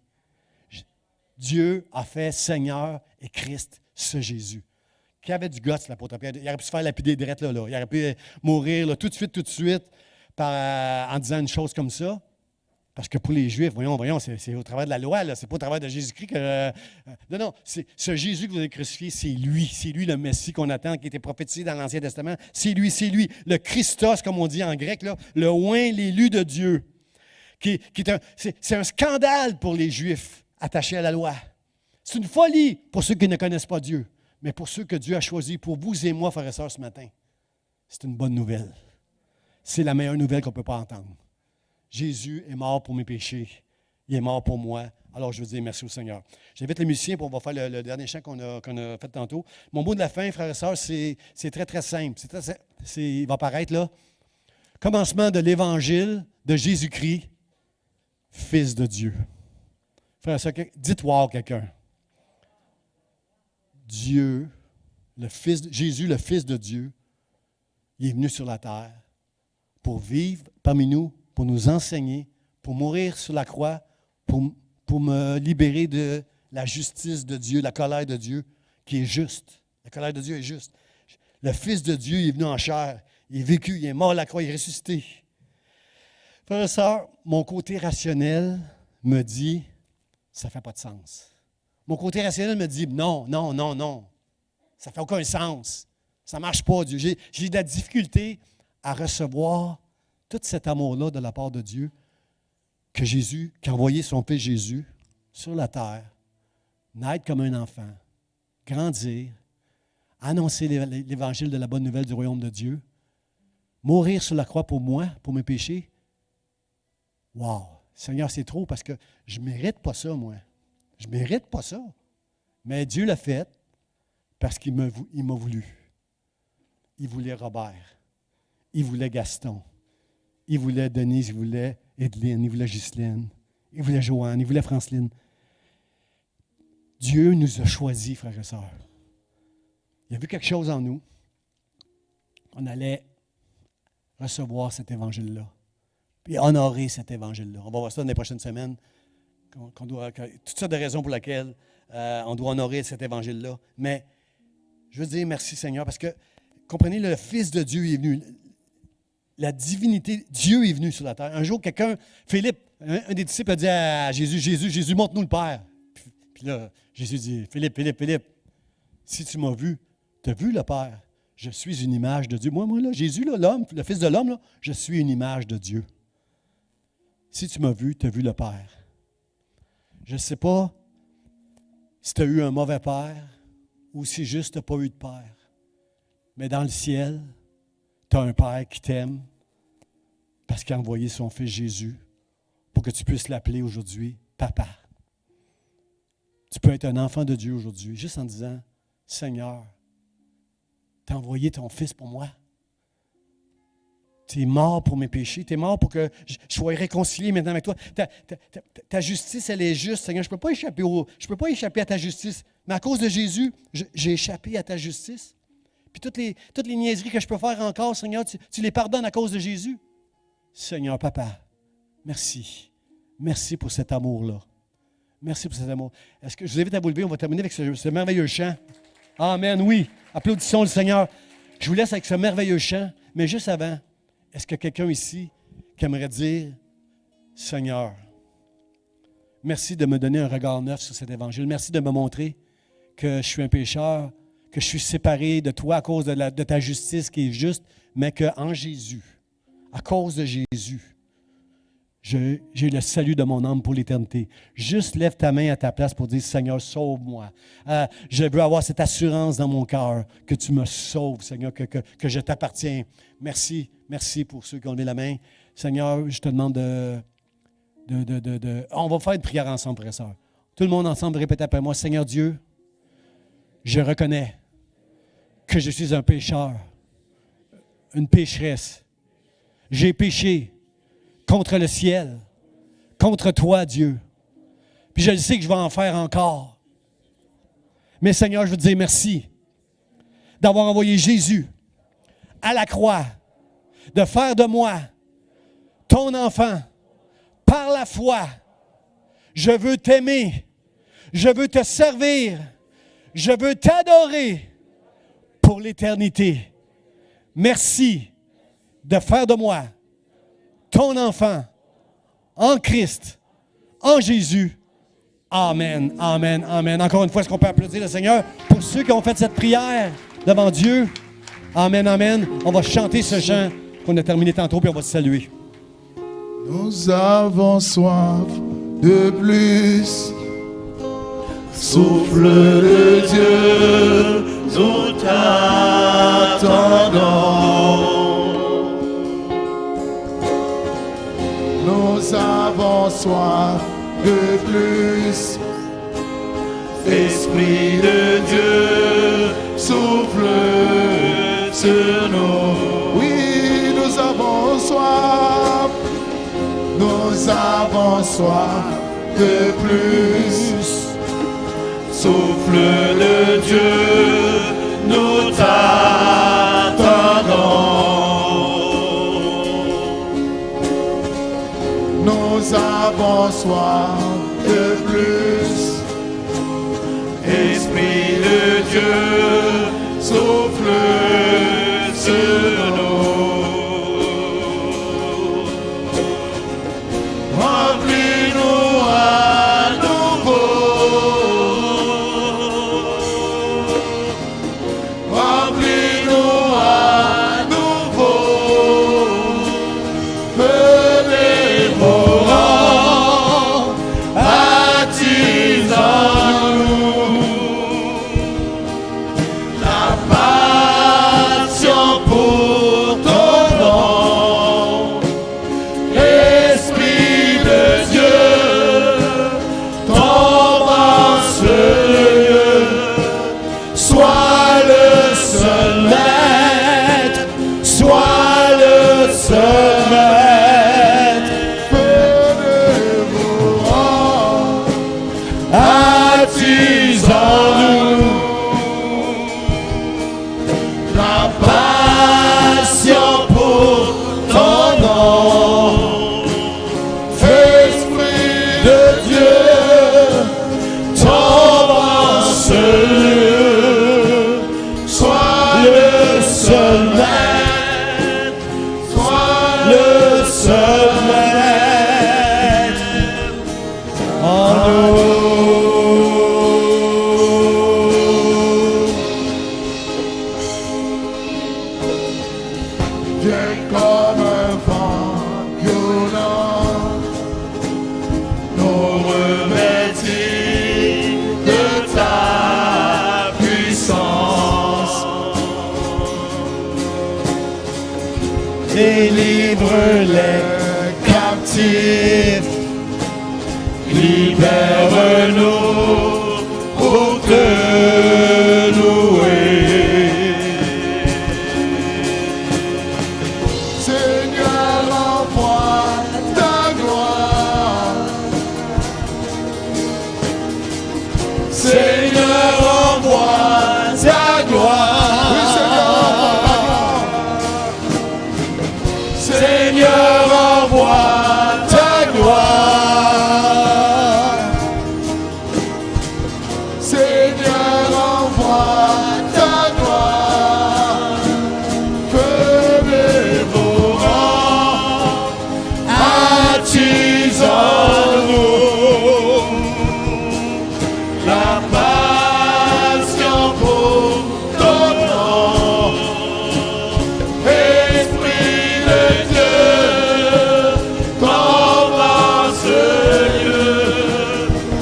Dieu a fait Seigneur et Christ ce Jésus. Qui avait du gosse, l'apôtre Pierre. Il aurait pu se faire lapider direct là. Il aurait pu mourir là, tout de suite. en disant une chose comme ça. Parce que pour les Juifs, voyons, c'est au travers de la loi, ce n'est pas au travers de Jésus-Christ que... non, ce Jésus que vous avez crucifié, c'est lui le Messie qu'on attend, qui était prophétisé dans l'Ancien Testament. C'est lui, le Christos, comme on dit en grec, là, le oint, l'élu de Dieu. C'est un scandale pour les Juifs attachés à la loi. C'est une folie pour ceux qui ne connaissent pas Dieu, mais pour ceux que Dieu a choisis, pour vous et moi, frères et sœurs, ce matin, c'est une bonne nouvelle. C'est la meilleure nouvelle qu'on ne peut pas entendre. Jésus est mort pour mes péchés. Il est mort pour moi. Alors, je veux dire merci au Seigneur. J'invite les musiciens pour on va faire le dernier chant qu'on a fait tantôt. Mon mot de la fin, frères et sœurs, c'est très, très simple. Il va apparaître là. Commencement de l'Évangile de Jésus-Christ, Fils de Dieu. Frères et sœurs, dites « wow » quelqu'un. Dieu, Jésus, le Fils de Dieu, il est venu sur la terre pour vivre parmi nous, pour nous enseigner, pour mourir sur la croix, pour me libérer de la justice de Dieu, la colère de Dieu, qui est juste. La colère de Dieu est juste. Le Fils de Dieu il est venu en chair, il est vécu, il est mort à la croix, il est ressuscité. Frères et sœurs, mon côté rationnel me dit, ça ne fait pas de sens. Mon côté rationnel me dit, non, ça ne fait aucun sens. Ça ne marche pas, Dieu. J'ai de la difficulté à recevoir tout cet amour-là de la part de Dieu qui a envoyé son Fils Jésus sur la terre, naître comme un enfant, grandir, annoncer l'Évangile de la bonne nouvelle du royaume de Dieu, mourir sur la croix pour moi, pour mes péchés. Wow! Seigneur, c'est trop parce que je ne mérite pas ça, moi. Je ne mérite pas ça. Mais Dieu l'a fait parce qu'il m'a voulu. Il voulait Robert. Il voulait Gaston. Il voulait Denise, il voulait Edelyne, il voulait Ghislaine, il voulait Joanne, il voulait Franceline. Dieu nous a choisis, frères et sœurs. Il a vu quelque chose en nous. On allait recevoir cet évangile-là, puis honorer cet évangile-là. On va voir ça dans les prochaines semaines. Toutes sortes de raisons pour lesquelles on doit honorer cet évangile-là. Mais je veux dire merci, Seigneur, parce que, comprenez, le Fils de Dieu est venu. La divinité, Dieu est venu sur la terre. Un jour, Philippe, un des disciples a dit à Jésus, montre-nous le Père. Puis là, Jésus dit, Philippe, si tu m'as vu, tu as vu le Père. Je suis une image de Dieu. Moi, là, Jésus, là, l'homme, le Fils de l'homme, là, je suis une image de Dieu. Si tu m'as vu, tu as vu le Père. Je ne sais pas si tu as eu un mauvais père ou si juste tu n'as pas eu de père. Mais dans le ciel, tu as un Père qui t'aime parce qu'il a envoyé son Fils Jésus pour que tu puisses l'appeler aujourd'hui Papa. Tu peux être un enfant de Dieu aujourd'hui juste en disant, Seigneur, tu as envoyé ton Fils pour moi. Tu es mort pour mes péchés. Tu es mort pour que je sois réconcilié maintenant avec toi. Ta justice, elle est juste, Seigneur. Je ne peux pas échapper à ta justice. Mais à cause de Jésus, j'ai échappé à ta justice. Puis toutes les niaiseries que je peux faire encore, Seigneur, tu les pardonnes à cause de Jésus. Seigneur, Papa, merci. Merci pour cet amour-là. Merci pour cet amour. Est-ce que je vous invite à vous lever? On va terminer avec ce merveilleux chant. Amen, oui. Applaudissons le Seigneur. Je vous laisse avec ce merveilleux chant. Mais juste avant, est-ce qu'il y a quelqu'un ici qui aimerait dire, Seigneur, merci de me donner un regard neuf sur cet évangile. Merci de me montrer que je suis un pécheur, que je suis séparé de toi à cause de ta justice qui est juste, mais qu'en Jésus, à cause de Jésus, j'ai le salut de mon âme pour l'éternité. Juste lève ta main à ta place pour dire, Seigneur, sauve-moi. Je veux avoir cette assurance dans mon cœur que tu me sauves, Seigneur, que je t'appartiens. Merci, merci pour ceux qui ont levé la main. Seigneur, je te demande on va faire une prière ensemble, frères et sœurs. Tout le monde ensemble, répète après moi, Seigneur Dieu, je reconnais que je suis un pécheur, une pécheresse. J'ai péché contre le ciel, contre toi, Dieu. Puis je le sais que je vais en faire encore. Mais Seigneur, je veux te dire merci d'avoir envoyé Jésus à la croix, de faire de moi ton enfant par la foi. Je veux t'aimer, je veux te servir, je veux t'adorer pour l'éternité. Merci de faire de moi ton enfant, en Christ, en Jésus. Amen, amen, amen. Encore une fois, est-ce qu'on peut applaudir le Seigneur pour ceux qui ont fait cette prière devant Dieu? Amen, amen. On va chanter ce chant qu'on a terminé tantôt, puis on va se saluer. Nous avons soif de plus. Souffle de Dieu, nous t'attendons. Nous avons soif de plus. Esprit de Dieu, souffle sur nous. Oui, nous avons soif. Nous avons soif de plus. Souffle de Dieu, nous t'attendons. Nous avons soif de plus. Esprit de Dieu, souffle sur nous. Remplis-nous à nouveau. Remplis-nous à nouveau. Feu dévorant, attisant-nous. La passion pour ton nom. Esprit de Dieu, tombe en ce lieu. Sois le seul maître, sois le seul maître. Feu dévorant, attisant-nous. La passion pour ton nom. Esprit de Dieu, tombe en ce lieu. Sois le seul maître, sois le seul maître en nous. Viens comme un vent violent, nous revêtis de ta puissance. Délivre les captifs, libère-nous pour te louer. Seigneur, envoie ta gloire. Seigneur, envoie ta gloire. Oui, Seigneur, envoie ta gloire. Seigneur, envoie ta gloire. Feu dévorant, attisant-nous. La passion pour ton nom. Esprit de Dieu, tombe en ce lieu.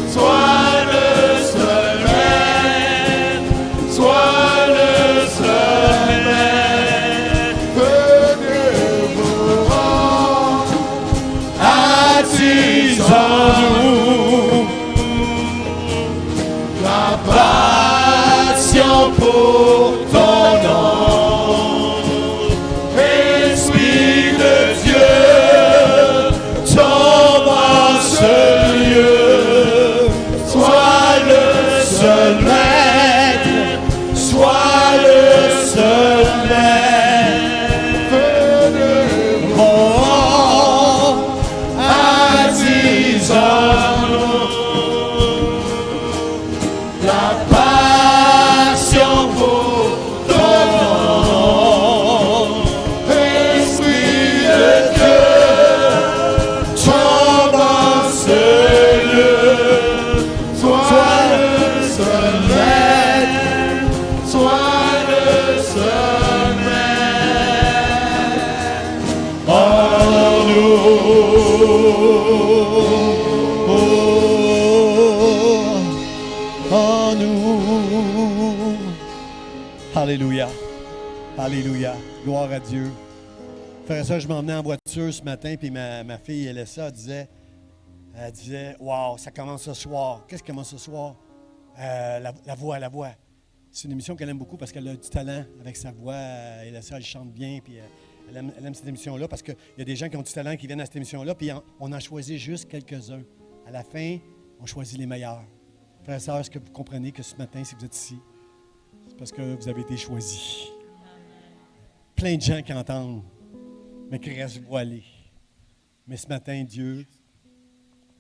Sois le seul maître, sois le seul maître. Feu dévorant, en nous. Alléluia. Alléluia. Gloire à Dieu. Frère et sœurs, je m'emmenais en voiture ce matin, puis ma fille, Elessa, elle disait, wow, ça commence ce soir. Qu'est-ce qui commence ce soir? La voix. C'est une émission qu'elle aime beaucoup parce qu'elle a du talent avec sa voix. Elessa, elle chante bien, puis elle aime cette émission-là parce qu'il y a des gens qui ont du talent qui viennent à cette émission-là, puis on en choisit juste quelques-uns. À la fin, on choisit les meilleurs. Frères et sœurs, est-ce que vous comprenez que ce matin, si vous êtes ici, c'est parce que vous avez été choisis? Plein de gens qui entendent, mais qui restent voilés. Mais ce matin, Dieu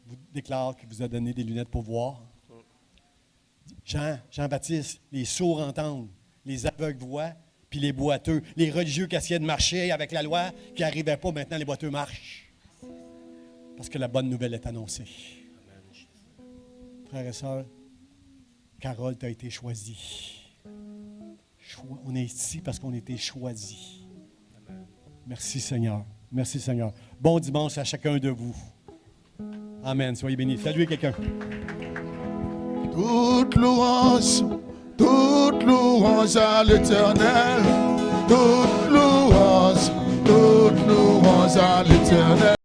vous déclare qu'il vous a donné des lunettes pour voir. Jean-Baptiste, les sourds entendent, les aveugles voient, puis les boiteux, les religieux qui essayaient de marcher avec la loi, qui n'arrivaient pas, maintenant les boiteux marchent. Parce que la bonne nouvelle est annoncée. Frères et sœurs, Carole, tu as été choisie. On est ici parce qu'on a été choisis. Merci Seigneur. Merci Seigneur. Bon dimanche à chacun de vous. Amen. Soyez bénis. Saluez quelqu'un. Toute louange à l'Éternel. Toute louange à l'Éternel.